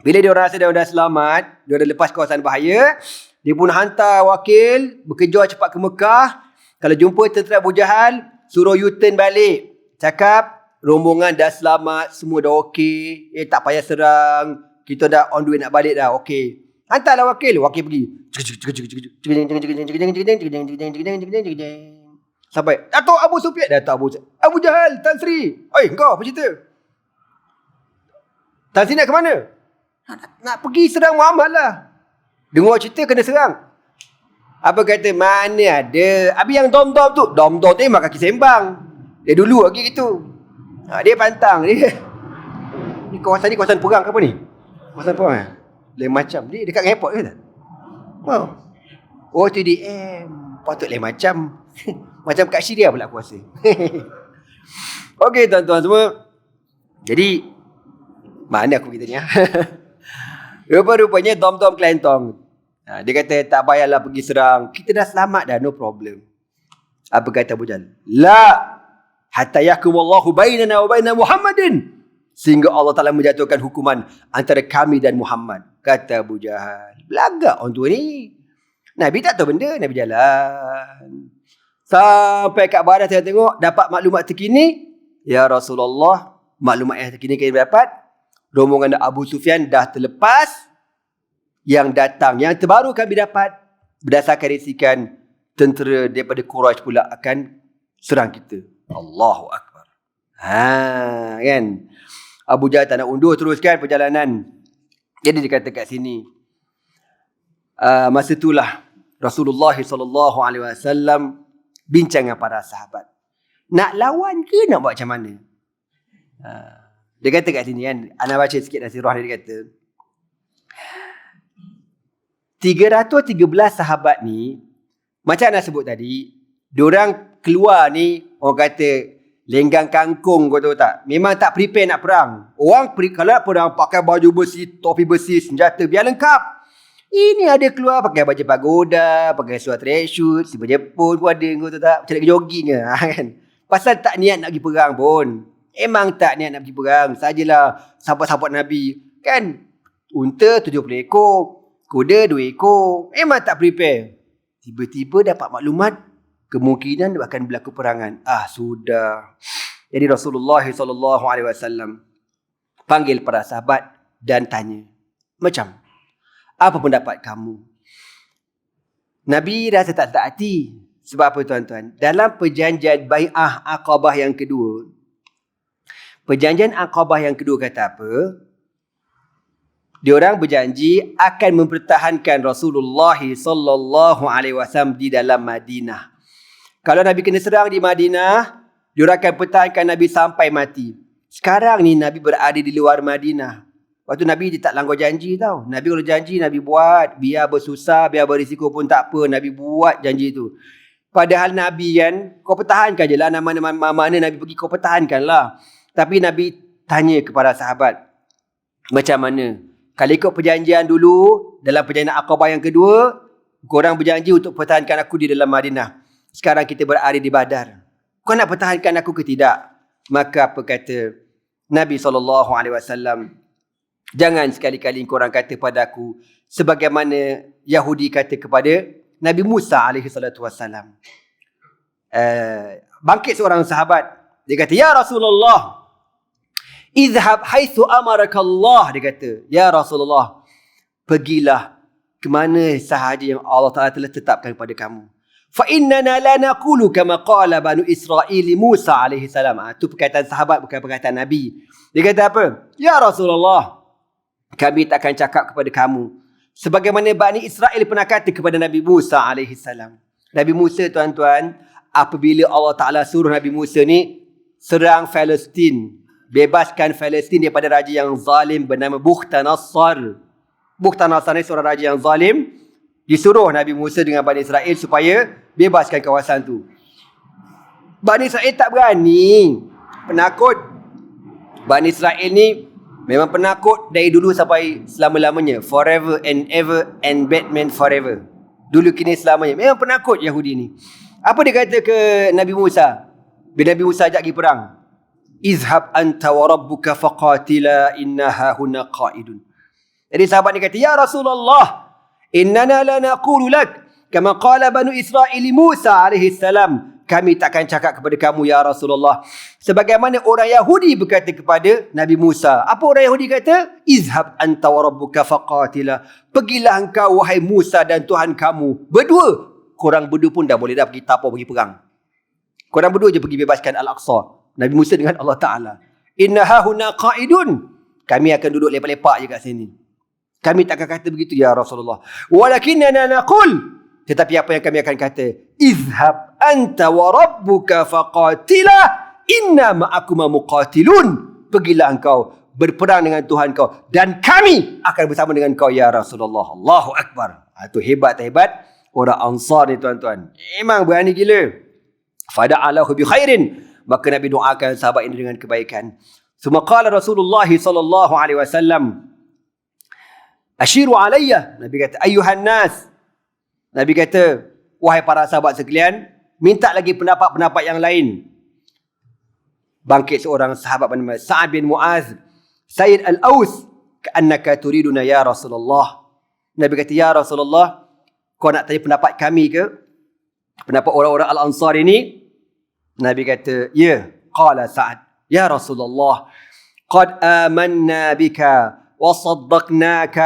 Bila diorang rasa diorang dah selamat, diorang dah lepas kawasan bahaya, dia pun hantar wakil berkejar cepat ke Mekah. Kalau jumpa tentera Abu Jahal, suruh U-turn balik. Cakap, rombongan dah selamat, semua dah okey. Tak payah serang. Kita dah on the way nak balik dah, okey. Hantarlah wakil. Wakil pergi. Sampai, Datuk Abu Sufyan. Datuk Abu Jahal, Tan Sri. Oi, kau apa cerita? Tan Sri nak ke mana? Nak pergi serang Muhammad lah. Dengar cerita kena serang. Apa kata, mana ada. Habis yang dom-dom tu, dom-dom tu memang kaki sembang. Dia dulu lagi gitu. Dia pantang. Ni kawasan ni kawasan perang ke apa ni? Kawasan perang lain macam. Dia dekat airport ke tak? Oh, TDM. Patut lain macam. Macam kat Syria pula kuasa. Okey tuan-tuan semua. Jadi, mana aku kita ni? Rupa-rupanya dom-dom kelentong. Dia kata tak payahlah pergi serang. Kita dah selamat dah, no problem. Apa kata Abu Jahal? La hatta yahkumullahu bainana wa baina Muhammadin. Sehingga Allah Ta'ala menjatuhkan hukuman antara kami dan Muhammad. Kata Abu Jahal. Belagak orang tua ni. Nabi tak tahu benda, Nabi jalan. Sampai kat barat saya tengok, dapat maklumat terkini. Ya Rasulullah, maklumat yang terkini kita dapat. Rombongan Abu Sufyan dah terlepas. Yang datang, yang terbaru kami dapat berdasarkan risikan tentera daripada Quraisy pula akan serang kita. Allahu Akbar. Kan? Abu Jahal tak nak undur teruskan perjalanan. Jadi dia kata kat sini, masa itulah Rasulullah SAW bincang dengan para sahabat. Nak lawan ke nak buat macam mana? Dia kata kat sini kan, Ana baca sikit nasirah dia kata, 313 sahabat ni, macam Ana sebut tadi, diorang keluar ni, orang kata lenggang kangkung, kau tahu tak? Memang tak prepare nak perang. Orang kalau nak perang pakai baju besi, topi besi, senjata, biar lengkap. Ini ada keluar pakai baju pagoda, pakai suat tracksuit, si Jepun pun ada, kau tahu tak? Macam nak jogging ke, kan? Pasal tak niat nak pergi perang pun. Emang tak niat nak pergi perang. Sajalah sahabat-sahabat Nabi. Kan? Unta 70 ekor. Kuda 2 ekor. Memang tak prepare. Tiba-tiba dapat maklumat, kemungkinan akan berlaku perangan. Sudah. Jadi Rasulullah SAW panggil para sahabat dan tanya, macam, apa pendapat kamu? Nabi rasa tak hati. Sebab apa tuan-tuan? Dalam perjanjian Bai'ah Aqabah yang kedua, perjanjian Aqabah yang kedua kata apa? Diorang berjanji akan mempertahankan Rasulullah SAW di dalam Madinah. Kalau Nabi kena serang di Madinah, diorang akan pertahankan Nabi sampai mati. Sekarang ni Nabi berada di luar Madinah. Waktu Nabi dia tak langgar janji tau. Nabi kalau janji, Nabi buat. Biar bersusah, biar berisiko pun tak apa. Nabi buat janji tu. Padahal Nabi kan, kau pertahankan je lah. Mana Nabi pergi, kau pertahankan lah. Tapi Nabi tanya kepada sahabat, Macam mana? Kalau ikut perjanjian dulu, dalam perjanjian Aqabah yang kedua, korang berjanji untuk pertahankan aku di dalam Madinah. Sekarang kita berada di Badar. Kau nak pertahankan aku ke tidak? Maka apa kata Nabi SAW? Jangan sekali-kali korang kata pada aku sebagaimana Yahudi kata kepada Nabi Musa SAW. Bangkit seorang sahabat. Dia kata, Ya Rasulullah, izhab haitsu amarakallah. Dia kata, Ya Rasulullah, pergilah ke mana sahaja yang Allah Ta'ala telah tetapkan kepada kamu. Fa innana la naqulu kama qala banu Israil Musa alaihi salam. Itu perkataan sahabat, bukan perkataan Nabi. Dia kata apa? Ya Rasulullah, kami tak akan cakap kepada kamu sebagaimana Bani Israel pernah kata kepada Nabi Musa alaihi salam. Nabi Musa, tuan-tuan, apabila Allah Ta'ala suruh Nabi Musa ni serang Palestin, bebaskan Palestin daripada raja yang zalim bernama Bukhtanasar. Bukhtanasar ni seorang raja yang zalim. Disuruh Nabi Musa dengan Bani Israel supaya bebaskan kawasan tu. Bani Israel tak berani. Penakut. Bani Israel ni memang penakut dari dulu sampai selama-lamanya. Forever and ever and Batman forever. Dulu kini selamanya. Memang penakut Yahudi ni. Apa dia kata ke Nabi Musa? Bila Nabi Musa ajak pergi perang. Izhab anta wa rabbuka faqatila innaha huna qa'idun. Jadi sahabat ni kata, Ya Rasulullah, innana la naqulu lak kama qala banu Israil Musa alaihi salam. Kami takkan cakap kepada kamu ya Rasulullah sebagaimana orang Yahudi berkata kepada Nabi Musa. Apa orang Yahudi kata? Izhab anta wa rabbuka faqatila. Pergilah engkau wahai Musa dan Tuhan kamu berdua. Korang berdua pun dah boleh dah pergi tapau pergi perang. Korang berdua je pergi bebaskan Al-Aqsa. Nabi Musa dengan Allah Ta'ala. Innaha huna qa'idun. Kami akan duduk lepak-lepak je kat sini. Kami takkan kata begitu ya Rasulullah. Walakinnana naqul. Tetapi apa yang kami akan kata? Izhab anta wa rabbuka faqatila inna ma'akuma muqatilun. Pergilah engkau berperang dengan Tuhan kau dan kami akan bersama dengan kau ya Rasulullah. Allahu Akbar. Itu hebat tak hebat? Orang Ansar ni tuan-tuan. Memang berani gila. Fada'alahu bi khairin. Maka Nabi doakan sahabat ini dengan kebaikan. Suma qala Rasulullah sallallahu alaihi wasallam, Ashiru alayya. Nabi kata, Ayuhan nas. Nabi kata, wahai para sahabat sekalian, minta lagi pendapat-pendapat yang lain. Bangkit seorang sahabat bernama Sa'ad bin Mu'az. Sayyid Al-Aus. Ka'annaka turiduna ya Rasulullah. Nabi kata, Ya Rasulullah, kau nak tanya pendapat kami ke? Pendapat orang-orang Al-Ansar ini? Nabi kata, ya. Qala Sa'ad, Ya Rasulullah, qad amanna bika وصدقناك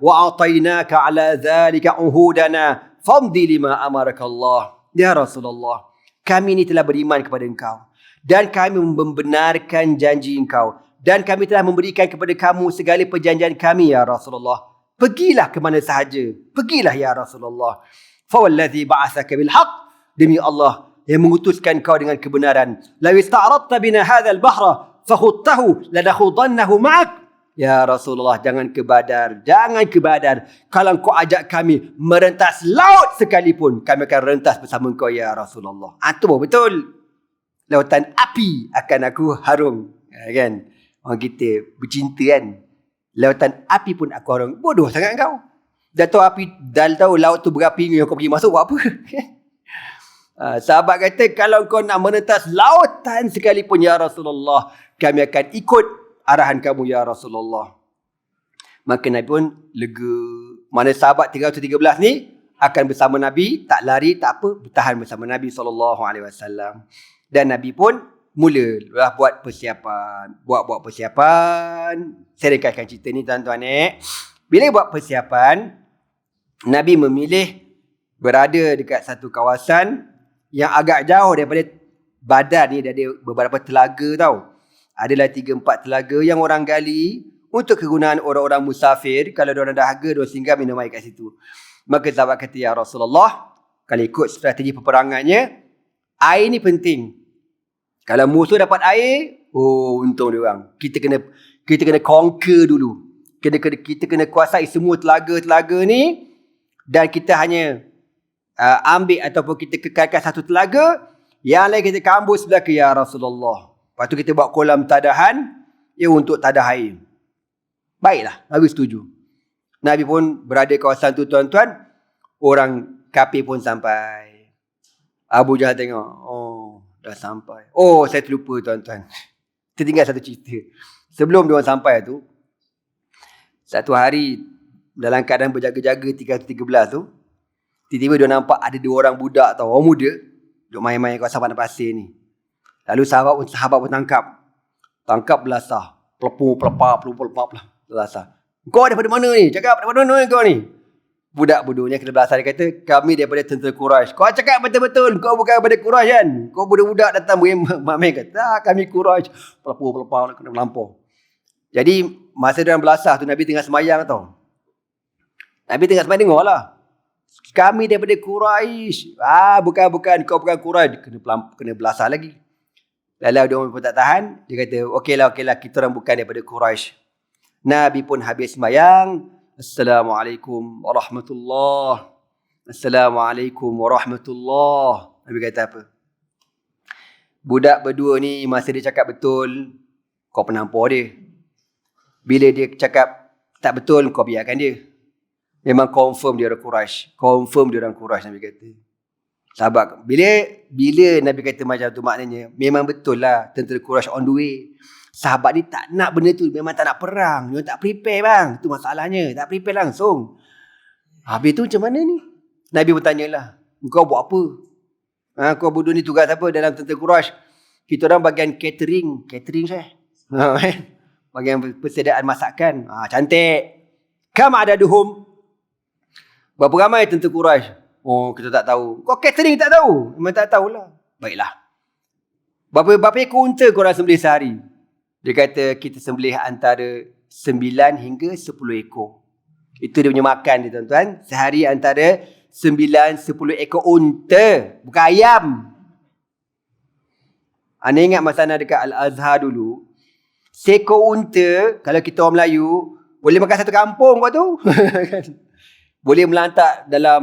وأعطيناك على ذلك عهودنا فامضي لما أمرك الله. Ya Rasulullah, kami ini telah beriman kepada engkau dan kami membenarkan janji engkau dan kami telah memberikan kepada kamu segala perjanjian kami ya Rasulullah. Pergilah ke mana sahaja. Pergilah ya Rasulullah. Fawalladhi ba'athaka bilhaq. Demi Allah yang mengutuskan kau dengan kebenaran. Law ista'radta bina hadzal bahra fakhuttahu ladakhudannahu ma'ak. Ya Rasulullah, jangan ke Badar. Jangan ke Badar. Kalau kau ajak kami merentas laut sekalipun, kami akan rentas bersama kau ya Rasulullah. Itu betul. Lautan api akan aku harung. Kan? Orang kita bercinta kan. Lautan api pun aku harung. Bodoh sangat kau. Dah tahu api, dah tahu laut tu berapi yang kau pergi masuk buat apa? Sahabat kata, kalau kau nak merentas lautan sekalipun ya Rasulullah, kami akan ikut arahan kamu ya Rasulullah. Maka Nabi pun lega. Mana sahabat 313 ni akan bersama Nabi, tak lari, tak apa, bertahan bersama Nabi SAW. Dan Nabi pun mulalah buat persiapan. Buat persiapan. Saya ringkaskan cerita ni tuan-tuan. Bila buat persiapan, Nabi memilih berada dekat satu kawasan yang agak jauh daripada Badar ni. Dia ada beberapa telaga tau. Adalah 3-4 telaga yang orang gali untuk kegunaan orang-orang musafir. Kalau diorang dahaga, diorang singgah minum air kat situ. Maka sahabat kata, Ya Rasulullah, kalau ikut strategi peperangannya, air ni penting. Kalau musuh dapat air, untung diorang. Kita kena conquer dulu. Kita kena kuasai semua telaga-telaga ni. Dan kita hanya ambil ataupun kita kekalkan satu telaga. Yang lain kita kambus sebelah ke ya Rasulullah. Lepas tu kita buat kolam tadahan, ia untuk tadah air. Baiklah, Nabi setuju. Nabi pun berada kawasan tu tuan-tuan. Orang kafir pun sampai. Abu Jahal tengok. Oh, dah sampai. Oh, saya terlupa tuan-tuan. Tertinggal satu cerita. Sebelum dia orang sampai tu, satu hari dalam keadaan berjaga-jaga 313 tu, tiba-tiba dia nampak ada 2 orang budak tau, orang muda, duk main-main kawasan padang pasir ni. Lalu sahabat pun tangkap belasah. Pelepap belasah. Kau daripada mana ni? Cakap daripada mana kau ni? Budak bodohnya kena belasah, dia kata, kami daripada tentera Quraisy. Kau cakap betul-betul, kau bukan daripada Quraisy kan? Kau budak-budak datang main kata, kami Quraisy. Pelepap kena melampau. Jadi masa dia belasah tu, Nabi tengah semayang tau. Nabi tengah semayang, tengok lah. Kami daripada Quraisy. Bukan, kau bukan Quraisy. Kena belasah lagi. Lalu dia pun tak tahan. Dia kata, okeylah, kita orang bukan daripada Quraisy. Nabi pun habis semayang. Assalamualaikum warahmatullahi. Assalamualaikum warahmatullahi. Nabi kata apa? Budak berdua ni masa dia cakap betul, kau penampar dia. Bila dia cakap tak betul, kau biarkan dia. Memang confirm dia orang Quraisy. Nabi kata. Sahabat, bila Nabi kata macam tu, maknanya memang betul lah tentera Quraisy on the way. Sahabat ni tak nak benda tu, memang tak nak perang. Dia tak prepare bang, tu masalahnya. Tak prepare langsung. Habis tu macam mana ni? Nabi bertanya lah, kau buat apa? Kau bodoh ni tugas apa dalam tentera Quraisy? Kita orang bagian catering saya. Bagian persediaan masakan. Cantik. Kam adaduhum. Berapa ramai tentera Quraisy? Oh, kita tak tahu. Kau catering tak tahu? Memang tak tahulah. Baiklah. Berapa ekor unta korang sembelih sehari? Dia kata kita sembelih antara 9 hingga 10 ekor. Itu dia punya makan dia tuan-tuan. Sehari antara 9-10 ekor unta. Bukan ayam. Anda ingat masa anda dekat Al-Azhar dulu. Seekor unta, kalau kita orang Melayu, boleh makan satu kampung kau tu. Boleh melantak dalam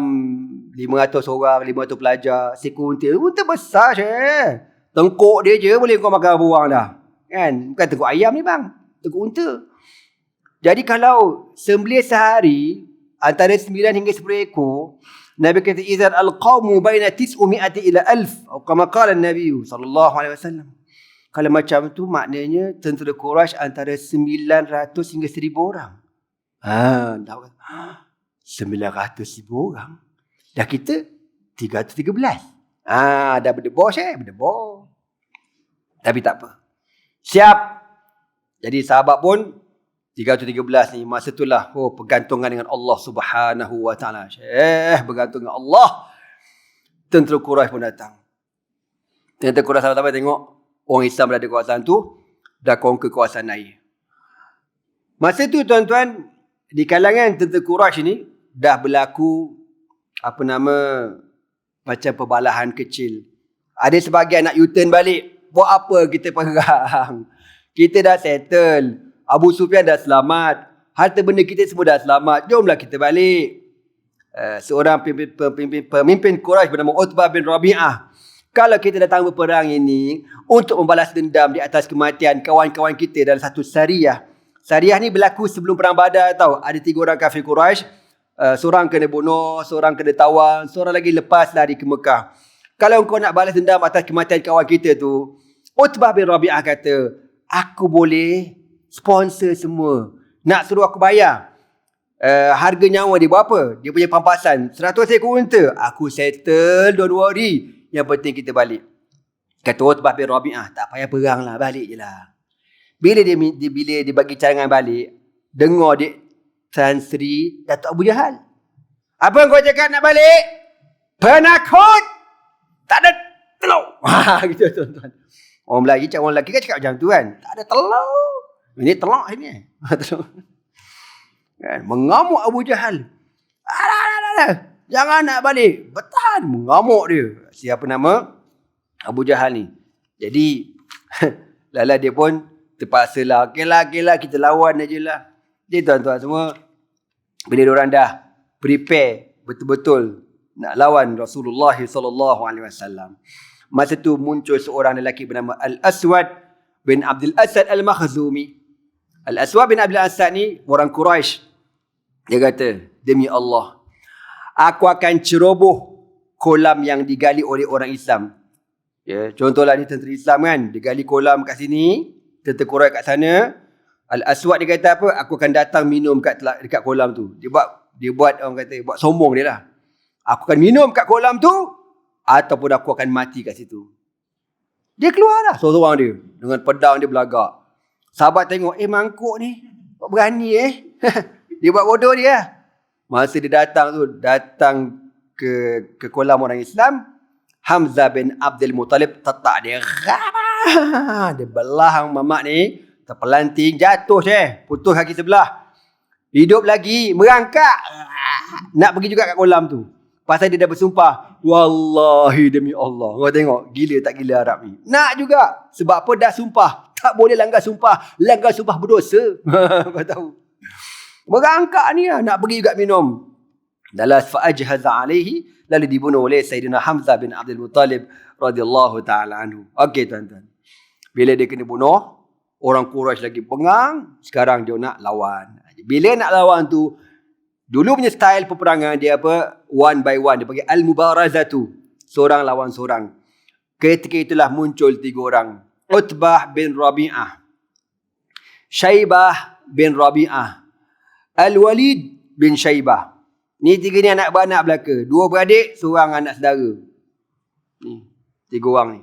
500 orang, 500 pelajar. Seekor unta. Unta besar je. Tengkuk dia je boleh kau makan buang dah. Kan? Bukan tengkuk ayam ni bang. Tengkuk unta. Jadi kalau sembelih sehari antara 9 hingga 10 ekor, Nabi kata idzan al-qaumu baina 900 ila 1000 atau kama qala Nabi sallallahu alaihi wasallam. Kalau macam tu maknanya tentera Quraisy antara 900 hingga 1000 orang. Dah 900,000 orang. Dah kita 313. Dah berdebor berdebor. Tapi tak apa. Siap. Jadi sahabat pun 313 ni masa itulah pergantungan dengan Allah Subhanahu wa taala. Bergantung dengan Allah. Tentera Quraisy pun datang. Tentera Quraisy sampai tengok orang Islam berada di kawasan tu, dah conquer kawasan lain. Masa tu tuan-tuan, di kalangan tentera Quraisy ni dah berlaku macam perbalahan kecil. Ada sebahagian nak U-turn balik. Buat apa kita perang? Kita dah settle. Abu Sufyan dah selamat. Harta benda kita semua dah selamat. Jomlah kita balik. Seorang pemimpin Quraisy bernama Utbah bin Rabi'ah. Kalau kita datang berperang ini untuk membalas dendam di atas kematian kawan-kawan kita dalam satu Sariyah. Sariyah ni berlaku sebelum perang Badar tau. Ada 3 orang kafir Quraisy. Seorang kena bunuh, seorang kena tawan, seorang lagi lepas lari ke Mekah. Kalau kau nak balas dendam atas kematian kawan kita tu, Utbah bin Rabi'ah kata, aku boleh sponsor semua. Nak suruh aku bayar. Harga nyawa dia berapa? Dia punya pampasan 100 ekor unta. Aku settle, don't worry. Yang penting kita balik. Kata Utbah bin Rabi'ah, tak payah perang lah, balik je lah. Bila dia bagi cadangan balik, dengar dia Tan Sri Datuk Abu Jahal. Apa kau cakap nak balik? Penakut! Tak ada telur. Gitu tuan-tuan. Orang Melayu orang lelaki kan cakap macam tu kan. Tak ada telur. Ini telur ini. Kan? Mengamuk Abu Jahal. Jangan nak balik. Bertahan. Mengamuk dia. Siapa nama? Abu Jahal ni. Jadi, lala dia pun terpaksa lah. Okeylah, kita lawan aje lah. Jadi tuan-tuan semua, bila diorang dah prepare betul-betul nak lawan Rasulullah sallallahu alaihi wasallam. Masa tu muncul seorang lelaki bernama Al-Aswad bin Abdul Asad Al-Makhzumi. Al-Aswad bin Abdul Asad ni orang Quraisy. Dia kata, demi Allah, aku akan ceroboh kolam yang digali oleh orang Islam. Ya, contohlah ni tentera Islam kan, dia gali kolam kat sini, tentera Quraisy kat sana. Al-Aswad dia kata apa? Aku akan datang minum dekat kolam tu. Dia buat orang kata, buat sombong dia lah. Aku akan minum kat kolam tu, ataupun aku akan mati kat situ. Dia keluar lah seorang-seorang dia. Dengan pedang dia belagak. Sahabat tengok, mangkuk ni. Kau berani Dia buat bodoh dia lah. Masa dia datang ke kolam orang Islam, Hamzah bin Abdul Muttalib tetak dia. Dia belah mamak ni, terpelanting, jatuh putus kaki sebelah. Hidup lagi, merangkak. Nak pergi juga kat kolam tu. Pasal dia dah bersumpah, wallahi demi Allah. Kau tengok, gila tak gila Arab ni. Nak juga. Sebab apa? Dah sumpah. Tak boleh langgar sumpah. Langgar sumpah berdosa. Kau tahu. Merangkak ni lah. Nak pergi juga minum. Dalam fa'ajhaza alaihi. Lalu dibunuh oleh Sayyidina Hamzah bin Abdul Muttalib radhiyallahu ta'ala anhu. Okey tuan-tuan. Bila dia kena bunuh, orang Quraisy lagi pengang. Sekarang dia nak lawan. Bila nak lawan tu, dulu punya style peperangan dia apa? One by one. Dia panggil al-mubarazatu. Seorang lawan seorang. Ketika itulah muncul 3 orang. Utbah bin Rabi'ah. Syaibah bin Rabi'ah. Al-Walid bin Syaibah. Ni 3 ni anak beranak belaka. 2 beradik, seorang anak saudara. Ni, 3 orang ni.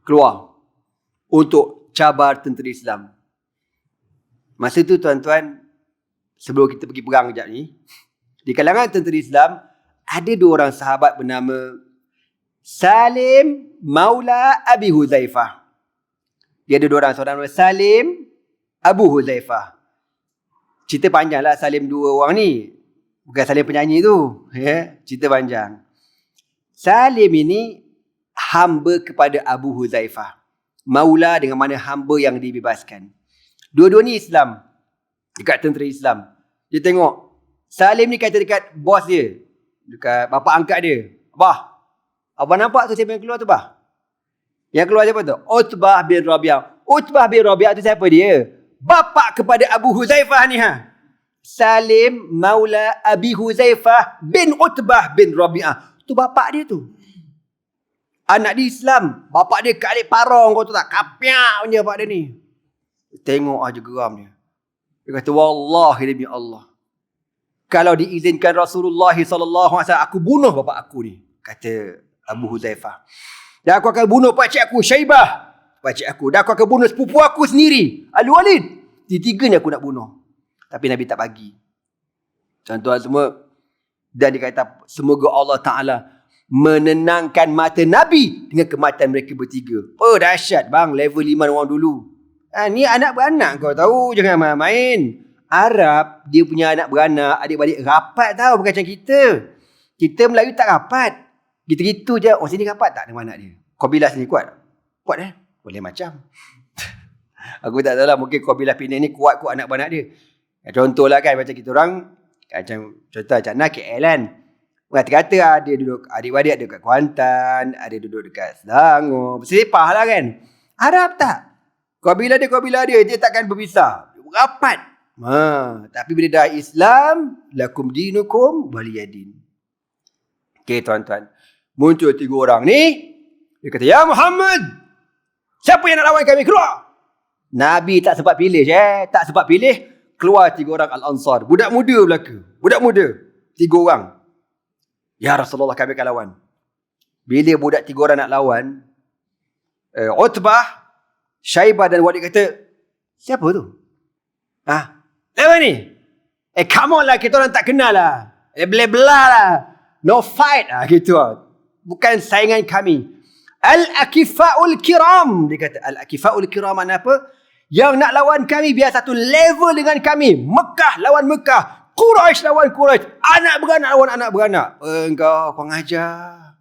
Keluar. Untuk cabar tentera Islam. Masa tu tuan-tuan, sebelum kita pergi perang kejap ni, di kalangan tentera Islam, ada 2 orang sahabat bernama Salim Maula Abi Huzaifah. Dia ada 2 orang. Seorang nama Salim Abu Huzaifah. Cerita panjang lah Salim 2 orang ni. Bukan Salim penyanyi tu. Cerita panjang. Salim ini hamba kepada Abu Huzaifah. Maula dengan mana hamba yang dibebaskan. Dua-dua ni Islam. Dekat tentera Islam. Dia tengok. Salim ni kata dekat bos dia. Dekat bapa angkat dia. Abang nampak tu siapa yang keluar tu bah? Yang keluar siapa tu? Utbah bin Rabi'ah. Utbah bin Rabi'ah tu siapa dia? Bapa kepada Abu Huzaifah ni Salim Maula Abi Huzaifah bin Utbah bin Rabi'ah. Tu bapa dia tu. Anak dia Islam. Bapa dia kalik parong kau tu tak. Kapiak punya bapa dia ni. Tengok aja geram dia. Dia kata, wallahi demi Allah. Kalau diizinkan Rasulullah SAW, aku bunuh bapa aku ni. Kata Abu Huzaifah. Dan aku akan bunuh pakcik aku, Syaibah. Pakcik aku. Dan aku akan bunuh sepupu aku sendiri, Al-Walid. 3 ni aku nak bunuh. Tapi Nabi tak bagi. Tuan-tuan semua. Dan dia kata, semoga Allah Ta'ala menenangkan mata Nabi dengan kematian mereka bertiga. Oh dahsyat bang, level 5 orang dulu. Ni anak beranak kau tahu, jangan main-main. Arab, dia punya anak beranak, adik-adik rapat tau, bukan macam kita. Kita Melayu tak rapat. Gitu-gitu je, orang sini rapat tak dengan anak dia. Qabilah sini kuat? Kuat Boleh macam. Aku tak tahu lah, mungkin Qabilah Penang ni kuat kot anak beranak dia. Contohlah kan, macam kita orang, contoh macam nak KL kan. Kata-kata ada duduk, adik-adik ada dekat Kuantan, ada duduk dekat Selangor. Bersepah lah kan. Arab tak. Kabilah dia, dia takkan berpisah. Rapat. Tapi bila dah Islam, lakum dinukum waliyadin. Okay tuan-tuan. Muncul 3 orang ni. Dia kata, ya Muhammad. Siapa yang nak lawan kami? Keluar. Nabi tak sempat pilih Tak sempat pilih. Keluar 3 orang Al-Ansar. Budak muda belaka. Budak muda. 3 orang. Ya Rasulullah, kami akan lawan. Bila budak 3 orang nak lawan, Utbah, Syaibah dan Walid kata, siapa tu? Siapa ni? Come on lah, kita orang tak kenal lah. Belah lah. No fight lah, gitu lah. Bukan saingan kami. Al-Akifa'ul Kiram. Dia kata, Al-Akifa'ul Kiram mana apa? Yang nak lawan kami biar satu level dengan kami. Mekah lawan Mekah. Quraisy lawan Quraisy. Anak beranak lawan anak beranak. Engkau pengajar.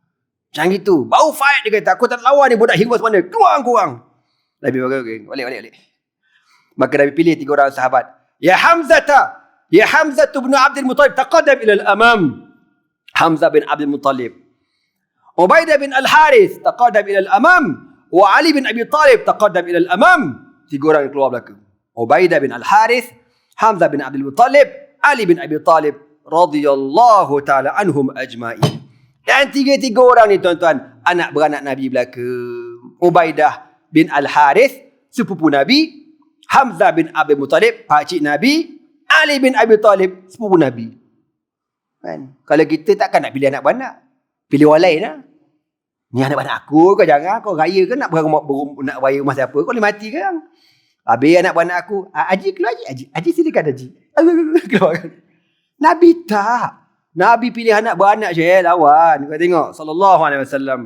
Macam gitu. Baru fight dia kata. Aku tak lawan ni budak hirwas mana. Keluar korang. Nabi balik. Maka Nabi pilih 3 orang sahabat. Ya Hamzah bin Abdul Muttalib taqaddam ila al-amam. Hamzah bin Abdul Muttalib. Ubaidah bin Al-Harith taqaddam ila al-amam. Wa Ali bin Abi Talib taqaddam ila al-amam. 3 orang yang keluar belakang. Ubaidah bin Al-Harith, Hamzah bin Abdul Muttalib, Ali bin Abi Talib radhiyallahu taala anhum ajma'in. Dan tiga-tiga orang ni tuan-tuan, anak beranak Nabi belaka. Ubaidah bin Al-Harith, sepupu Nabi. Hamzah bin Abdul Muttalib, pakcik Nabi. Ali bin Abi Talib, sepupu Nabi. Kan? Kalau kita takkan nak pilih anak beranak, pilih orang lain lah. Ni anak beranak aku, kau jangan, kau raya ke nak raya rumah siapa, kau boleh mati ke? Habis anak beranak aku, Haji keluar Haji silakan Haji. Keluar kan? Nabi tak. Nabi pilih anak beranak je, lawan. Kau tengok, sallallahu alaihi wasallam.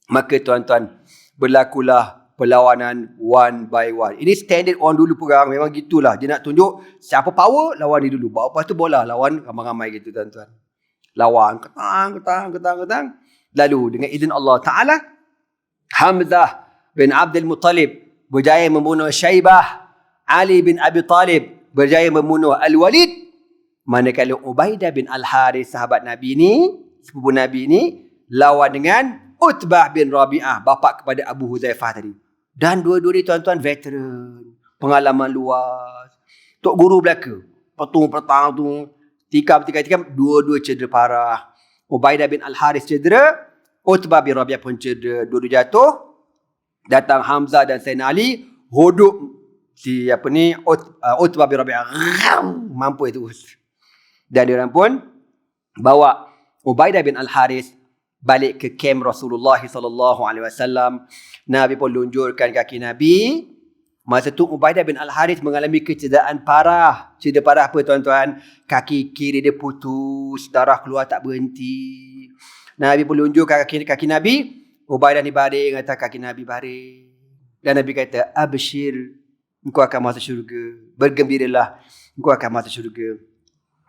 Maka tuan-tuan, berlakulah perlawanan one by one. Ini standard orang dulu perang, memang gitulah. Dia nak tunjuk siapa power, lawan dia dulu. Lepas tu bola, lawan ramai-ramai gitu tuan-tuan. Lawan, ketang. Lalu dengan izin Allah Ta'ala, Hamzah bin Abdul Muttalib berjaya membunuh Syaibah. Ali bin Abi Talib berjaya membunuh Al-Walid. Manakala Ubaidah bin Al-Harith, sahabat Nabi ni, sepupu Nabi ni, lawan dengan Utbah bin Rabi'ah, bapa kepada Abu Huzaifah tadi. Dan dua-dua ni tuan-tuan veteran, pengalaman luas. Tok guru belaka, petung petang tu, tikam, dua-dua cedera parah. Ubaidah bin Al-Harith cedera, Utbah bin Rabi'ah pun cedera, dua-dua jatuh. Datang Hamzah dan Sayyidina Ali, hoduk si Utbah bin Rabi'ah, mampu itu. Dan dia orang pun bawa Ubaidah bin Al-Harith balik ke kem Rasulullah sallallahu alaihi wasallam. Nabi pun lunjurkan kaki Nabi. Masa tu Ubaidah bin Al-Harith mengalami kecederaan parah. Cedera parah apa tuan-tuan? Kaki kiri dia putus, darah keluar tak berhenti. Nabi pun lunjurkan kaki Nabi. Ubaidah ni baring, kata kaki Nabi baring. Dan Nabi kata, abshir, engkau akan masuk syurga. Bergembiralah, engkau akan masuk syurga.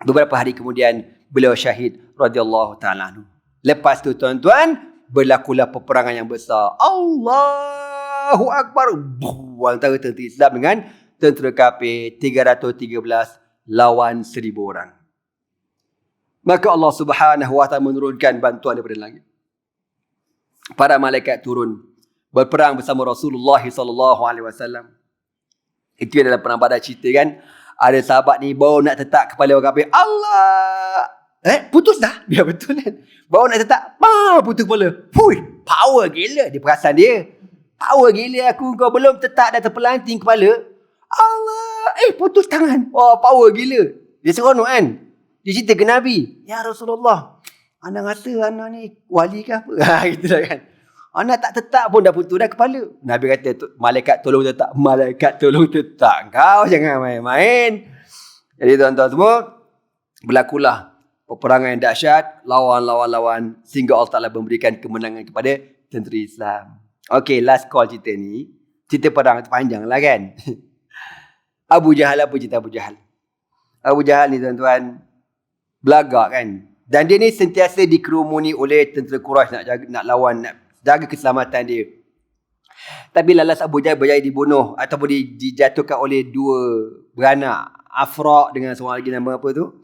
Beberapa hari kemudian, beliau syahid radhiyallahu ta'ala anhu. Lepas tu tuan-tuan, berlakulah peperangan yang besar. Allahu Akbar. Antara tentera Islam dengan tentera kafir, 313 lawan 1000 orang. Maka Allah Subhanahu wa ta'ala menurunkan bantuan daripada langit. Para malaikat turun berperang bersama Rasulullah sallallahu alaihi wasallam. Itu adalah perang Badar cerita kan. Ada sahabat ni baru nak tetak kepala orang kafir. Allah! Putus dah. Biar betul kan. Baru nak tetak, putus kepala. Hui, power gila. Dia perasan dia. Power gila aku, kau belum tetak dah terpelanting kepala. Allah, putus tangan. Oh, power gila. Dia seronok kan. Dia cerita ke Nabi. Ya Rasulullah, anak rasa anak ni wali ke apa? Gitu lah kan. Anak tak tetak pun dah putus dah kepala. Nabi kata, malaikat tolong tetak. Malaikat tolong tetak. Kau jangan main-main. Jadi tuan-tuan semua, berlakulah peperangan yang dahsyat, lawan, sehingga Allah Ta'ala memberikan kemenangan kepada tentera Islam. Okay, last call cerita ni. Cerita perang panjang lah kan. Abu Jahal, apa cerita Abu Jahal? Abu Jahal ni tuan-tuan, belagak kan. Dan dia ni sentiasa dikerumuni oleh tentera Quraisy nak lawan, nak jaga keselamatan dia. Tapi lalas Abu Jahal berjaya dibunuh ataupun dijatuhkan oleh dua beranak, Afra dengan seorang lagi nama apa tu?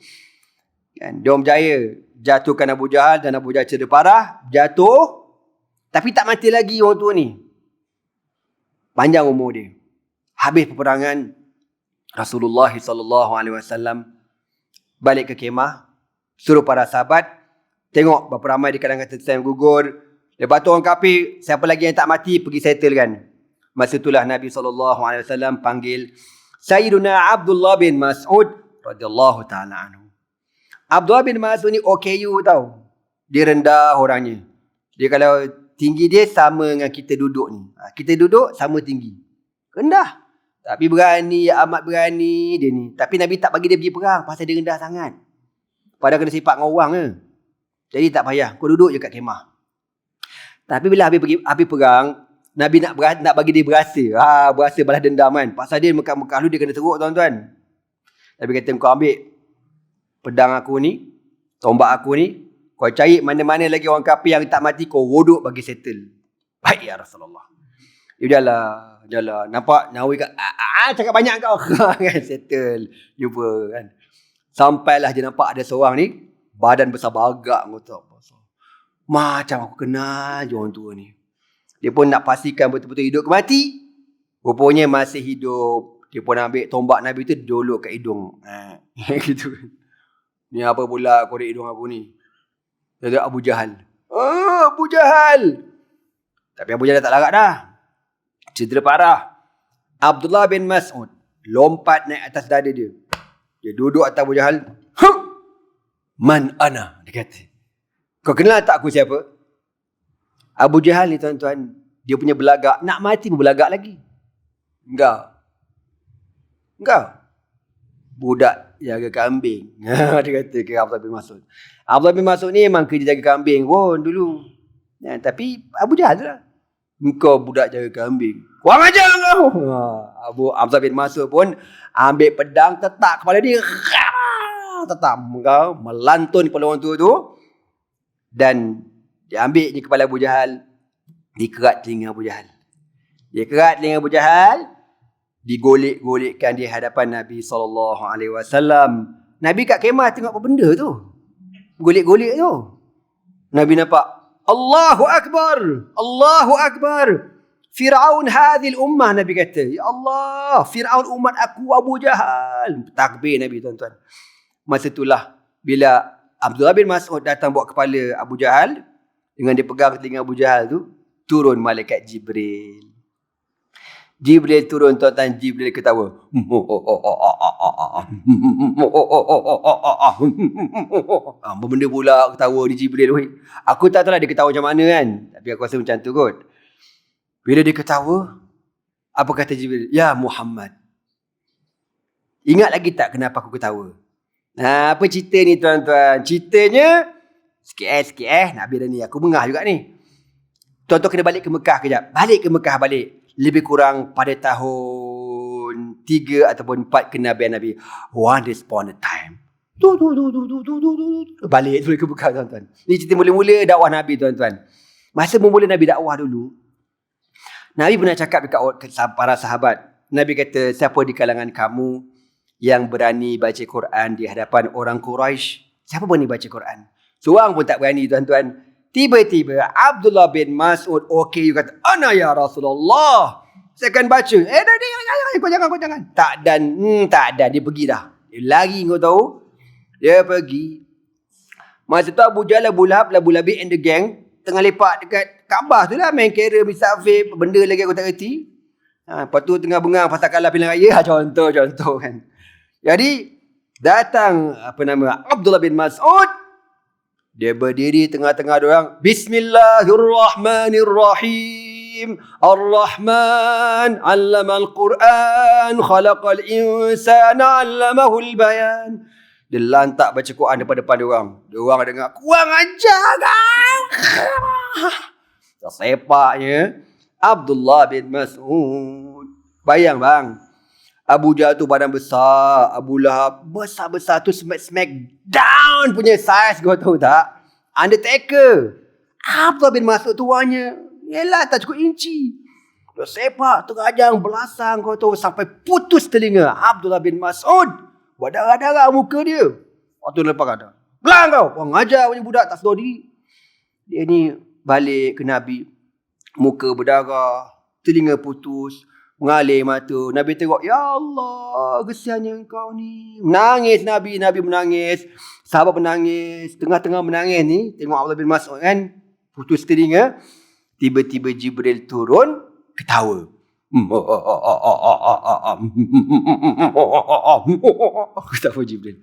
Kan, dia berjaya jatuhkan Abu Jahal dan Abu Jahal cedera parah, jatuh tapi tak mati lagi orang tua ni. Panjang umur dia. Habis peperangan, Rasulullah sallallahu alaihi wasallam balik ke kemah, suruh para sahabat tengok berapa ramai di kalangan tentera yang gugur. Lepas tu orang kafir, siapa lagi yang tak mati, pergi settle kan. Masa itulah Nabi SAW panggil Sayyiduna Abdullah bin Mas'ud radhiyallahu ta'ala anhu. Abdullah bin Mas'ud ni OKU tau. Dia rendah orangnya. Dia kalau tinggi dia sama dengan kita duduk ni. Kita duduk sama tinggi. Rendah. Tapi berani, amat berani dia ni. Tapi Nabi tak bagi dia pergi perang pasal dia rendah sangat. Padahal kena sifat dengan orang ke. Jadi tak payah. Kau duduk je kat kemah. Tapi bila habis perang, Nabi nak bagi dia berasa. Berasa balas dendam kan. Pasal dia Mekah dulu dia kena teruk tuan-tuan. Nabi kata, kau ambil pedang aku ni, tombak aku ni, kau cari mana-mana lagi orang kafir yang tak mati, kau wuduk bagi settle. Baik ya Rasulullah. Dia jalan. Nampak Nawawi kat, cakap banyak kau. Kan, settle. Jumpa kan. Sampailah dia nampak ada seorang ni, badan besar bagak. Macam aku kenal je orang tua ni. Dia pun nak pastikan betul-betul hidup ke mati. Rupanya masih hidup. Dia pun ambil tombak Nabi tu, dolok kat hidung. Gitu. Ni apa pula korek hidung aku ni? Dia kata Abu Jahal. Abu Jahal. Tapi Abu Jahal tak larat dah. Cedera parah. Abdullah bin Mas'ud lompat naik atas dada dia. Dia duduk atas Abu Jahal. Man ana, dia kata. Kau kenal tak aku siapa? Abu Jahal ni tuan-tuan, dia punya belagak, nak mati pun belagak lagi. Engkau. Budak jaga kambing. Dia kata ke Abdullah bin Mas'ud. Abdullah bin Mas'ud ni memang kerja jaga kambing pun dulu. Tapi Abu Jahal lah. Engkau budak jaga kambing. Kurang ajar kau. Abdullah bin Mas'ud pun ambil pedang, tetak kepala dia. Tetak kau, melantun kepala orang tua tu. Dan dia ambil je kepala Abu Jahal. Dikerat telinga Abu Jahal. Dia kerat telinga Abu Jahal. Digolek-golekkan di hadapan Nabi SAW. Nabi kat kemah tengok apa benda tu. Golek-golek tu. Nabi nampak. Allahu Akbar. Allahu Akbar. Fir'aun hadhil ummah, Nabi kata. Ya Allah, Fir'aun umat aku Abu Jahal. Takbir Nabi, tuan-tuan. Masa itulah bila Abdullah bin Mas'ud datang bawa kepala Abu Jahal, dengan dia pegang telinga Abu Jahal tu, turun malaikat Jibril. Jibril turun, tuan-tuan. Jibril ketawa. Benda pula ketawa ni Jibril. Aku tak tahu lah dia ketawa macam mana kan. Tapi aku rasa macam tu kot. Bila dia ketawa, apa kata Jibril? Ya Muhammad. Ingat lagi tak kenapa aku ketawa? Apa cerita ni tuan-tuan? Ceritanya, sikit Nabi dah ni. Aku mengah juga ni. Tuan-tuan kena balik ke Mekah kejap. Balik ke Mekah balik. Lebih kurang pada tahun 3 ataupun 4 kenabian Nabi. Once upon a time. Balik ke Mekah, tuan-tuan. Ini cerita mula-mula dakwah Nabi, tuan-tuan. Masa mula Nabi dakwah dulu, Nabi pernah cakap dekat para sahabat. Nabi kata, siapa di kalangan kamu yang berani baca Quran di hadapan orang Quraisy? Siapa berani baca Quran? Seorang pun tak berani, tuan-tuan. Tiba-tiba Abdullah bin Mas'ud okey, kata, ana ya Rasulullah, saya akan baca. Kau jangan. Tak dan dia pergi dah. Dia lari, kau tahu. Dia pergi. Masa tu Abu Jahal, Abu Lahab and the gang tengah lepak dekat Kaabah tu lah, main kera, bisa vape, benda lagi aku tak reti. Lepas tu tengah bengang pasal kalah pilihan raya. Contoh kan. Jadi datang Abdullah bin Mas'ud. Dia berdiri tengah-tengah diorang. Bismillahirrahmanirrahim. Ar-Rahman 'allamal Quran, khalaqal insana 'allamahul bayan. Dia lantak baca Quran depan-depan diorang. Diorang dengar, kurang ajar kau. Sepaknya Abdullah bin Mas'ud. Bayang bang, Abu Jahal tu badan besar, Abu Lahab besar-besar tu, smack down punya size, kau tahu tak? Undertaker. Abdullah bin Mas'ud tuanya, yelah tak cukup inci. Dia sepak, terajang, belasang, kau tahu, sampai putus telinga Abdullah bin Mas'ud. Berdarah-darah muka dia. Waktu lepas kata, belang kau, orang ajar punya budak tak sedar diri. Dia ni balik ke Nabi, muka berdarah, telinga putus, mengalir mata. Nabi tengok, ya Allah, kesiannya engkau ni. Menangis Nabi menangis. Sahabat menangis. Tengah-tengah menangis ni, tengok Abdullah bin Mas'ud kan, putus telinga. Tiba-tiba Jibril turun, ketawa. Ketawa Jibril.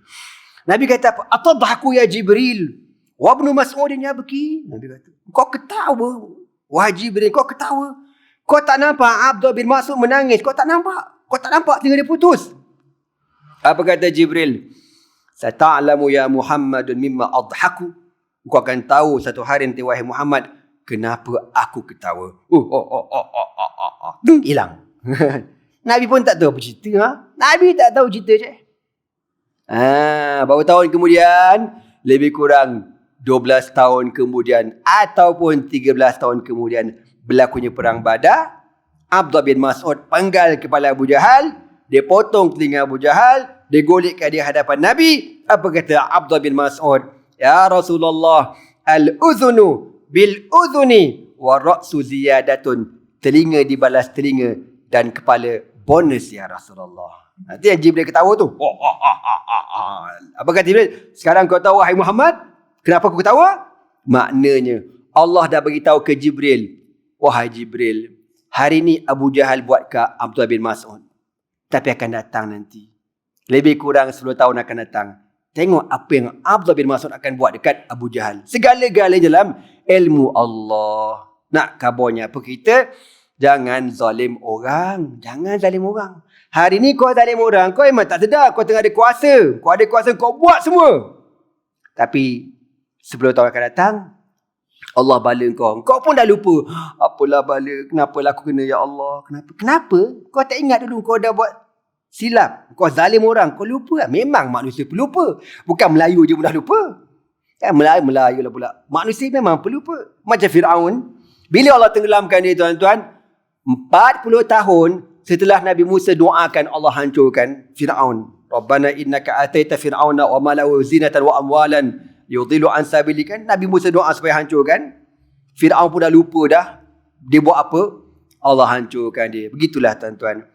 Nabi kata apa? Atadhaku ya Jibril. Wa ibnu Mas'udin yabki. Nabi kata, kau ketawa. Wahai Jibril, kau ketawa. Kau tak nampak Abdullah bin Mas'ud menangis? Kau tak nampak? Kau tak nampak telinga dia putus? Apa kata Jibril? Sata'lamu ya Muhammadun mimma adhaku. Kau akan tahu satu hari nanti, wahai Muhammad, kenapa aku ketawa. Hilang. Nabi pun tak tahu apa cerita. Nabi tak tahu cerita je. Baru tahun kemudian, lebih kurang 12 tahun kemudian ataupun 13 tahun kemudian, berlakunya perang Badar. Abdullah bin Mas'ud penggal kepala Abu Jahal, dia potong telinga Abu Jahal, dia golekkan di hadapan Nabi. Apa kata Abdullah bin Mas'ud? Ya Rasulullah, al-udhunu bil-udhuni wa ra'su ziyadatun. Telinga dibalas telinga dan kepala bonus ya Rasulullah. Nanti yang Jibril ketawa tu. Apa kata Jibril? Sekarang kau tahu, wahai Muhammad, kenapa aku ketawa? Maknanya, Allah dah beritahu ke Jibril, wahai Jibril, hari ni Abu Jahal buat ke Abdullah bin Mas'ud. Tapi akan datang nanti. Lebih kurang 10 tahun akan datang. Tengok apa yang Abdullah bin Mas'ud akan buat dekat Abu Jahal. Segala-galanya dalam ilmu Allah. Nak kabarnya apa kita? Jangan zalim orang. Jangan zalim orang. Hari ni kau zalim orang, kau memang tak sedar. Kau tengah ada kuasa. Kau ada kuasa, kau buat semua. Tapi 10 tahun akan datang, Allah bala kau. Kau pun dah lupa. Apalah bala, kenapalah aku kena ya Allah. Kenapa? Kau tak ingat dulu kau dah buat silap. Kau zalim orang, kau lupa. Memang manusia pelupa. Bukan Melayu je mudah lupa. Melayu lah pula. Manusia memang pelupa. Macam Fir'aun. Bila Allah tenggelamkan dia, tuan-tuan, 40 tahun setelah Nabi Musa doakan, Allah hancurkan Fir'aun. Rabbana innaka ataita fir'auna wa malahu zinatan wa amwalan yudhilu an sabili, kan Nabi Musa doa supaya hancurkan. Fir'aun pun dah lupa dah dia buat apa, Allah hancurkan dia. Begitulah tuan-tuan,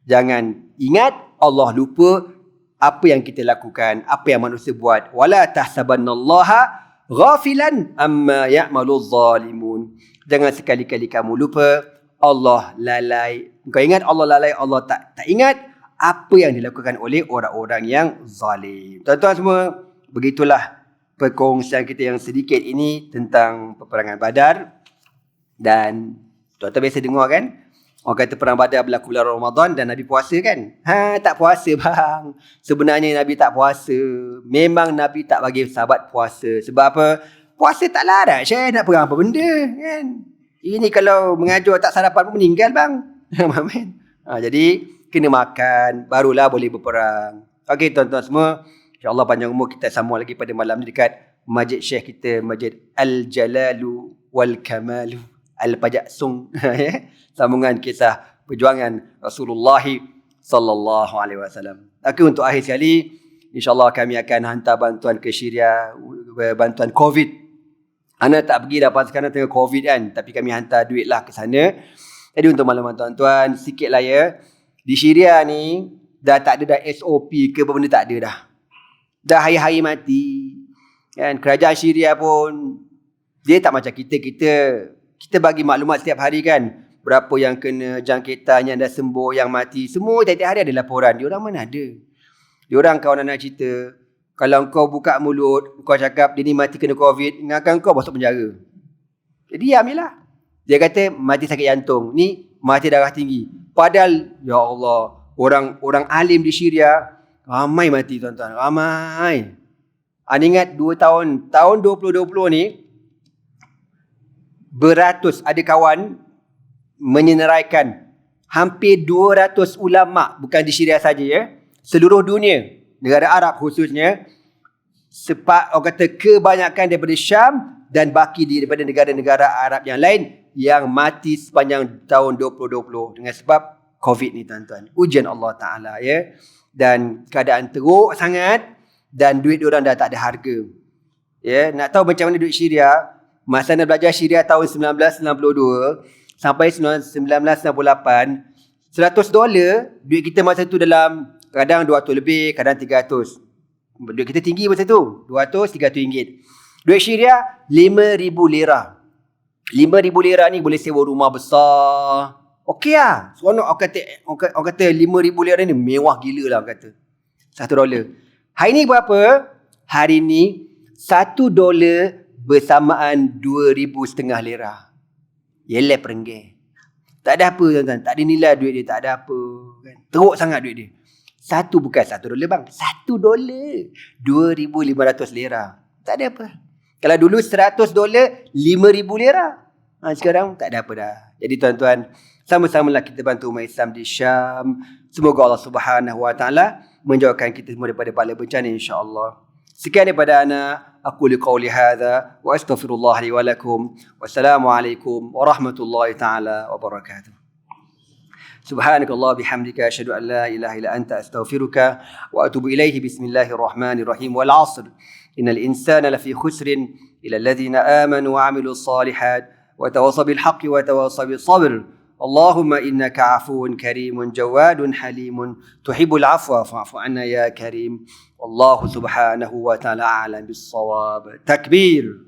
jangan ingat Allah lupa apa yang kita lakukan, apa yang manusia buat. Wala tahsabannallaha ghafilan amma ya'malul zalimun. Jangan sekali-kali kamu lupa Allah lalai. Kau ingat Allah lalai, Allah tak ingat apa yang dilakukan oleh orang-orang yang zalim. Tuan-tuan semua, begitulah perkongsian kita yang sedikit ini tentang peperangan Badar. Dan tuan-tuan biasa dengar kan, orang kata perang Badar berlaku bulan Ramadan dan Nabi puasa kan? Tak puasa bang. Sebenarnya Nabi tak puasa. Memang Nabi tak bagi sahabat puasa. Sebab apa? Puasa tak larat saya nak perang apa benda kan? Ini kalau mengajar tak sarapan pun meninggal bang. Jadi kena makan, barulah boleh berperang. Okey tuan-tuan semua, insya-Allah panjang umur kita sambung lagi pada malam ni dekat masjid Syekh kita, Masjid Al-Jalalu wal Kamalu Al-Pajaksung. Sambungan kisah perjuangan Rasulullah sallallahu alaihi wasallam. Okey, untuk akhir sekali, insya-Allah kami akan hantar bantuan ke Syria, bantuan COVID. Ana tak pergi dah pasal sekarang tengah COVID kan, tapi kami hantar duit lah ke sana. Jadi untuk makluman tuan-tuan, sikit lah ya. Di Syria ni, dah tak ada dah SOP ke apa benda, tak ada dah. Dah hari-hari mati. Kan? Kerajaan Syria pun, dia tak macam kita. Kita bagi maklumat setiap hari kan. Berapa yang kena jangkitan, yang dah sembuh, yang mati. Semua tiap-tiap hari ada laporan. Diorang mana ada? Diorang kawan anak cerita, kalau kau buka mulut, kau cakap dia ni mati kena COVID, ingatkan kau masuk penjara. Jadi diam je lah. Dia kata mati sakit jantung, ni mati darah tinggi. Padahal, ya Allah, orang alim di Syria, ramai mati tuan-tuan, ramai. Anda ingat 2 tahun 2020 ni, beratus, ada kawan menyenaraikan hampir 200 ulama, bukan di Syria saja ya, seluruh dunia, negara Arab khususnya, orang kata kebanyakan daripada Syam dan baki daripada negara-negara Arab yang lain yang mati sepanjang tahun 2020 dengan sebab COVID ni tuan-tuan. Ujian Allah Ta'ala ya. Dan keadaan teruk sangat dan duit diorang dah tak ada harga. Ya, nak tahu macam mana duit Syria? Masa nak belajar Syria tahun 1992 sampai 1998, $100 duit kita masa tu dalam kadang 200 lebih, kadang 300. Duit kita tinggi masa tu, 200, 300 ringgit. Duit Syria, 5,000 lira. 5,000 lira ni boleh sewa rumah besar. Okey lah. Seronok orang kata 5,000 lira ni mewah gila lah orang kata. $1. Hari ni berapa? Hari ni $1 bersamaan 2,500 lira. Yelah perengge. Tak ada apa tuan-tuan. Tak ada nilai duit dia, tak ada apa. Kan? Teruk sangat duit dia. Satu bukan $1 bang. $1. 2,500 lira. Tak ada apa. Kalau dulu $100, 5,000 lira. Sekarang tak ada apa dah. Jadi tuan-tuan, sama-samalah kita bantu umat Islam di Syam. Semoga Allah Subhanahu Wa Taala menjauhkan kita semua daripada bala bencana insya-Allah. Sekian daripada ana, aku liqauli hadza wa astaghfirullah li wa lakum. Wassalamualaikum warahmatullahi taala wabarakatuh. Subhanakallah bihamdika asyhadu an la ilaha illa anta astaghfiruka wa atubu ilaihi. Bismillahirrahmanirrahim. Wal 'asr. Innal insana lafi khusrin illa alladhina amanu wa 'amilus solihat wa tawassaw bil haqqi wa tawassaw bis sabr Allahumma innaka afuun karimun jawadun halimun tuhibbul afwa fa'fu anna ya karim. Wallahu subhanahu wa ta'ala a'lam bis-shawab. Takbir.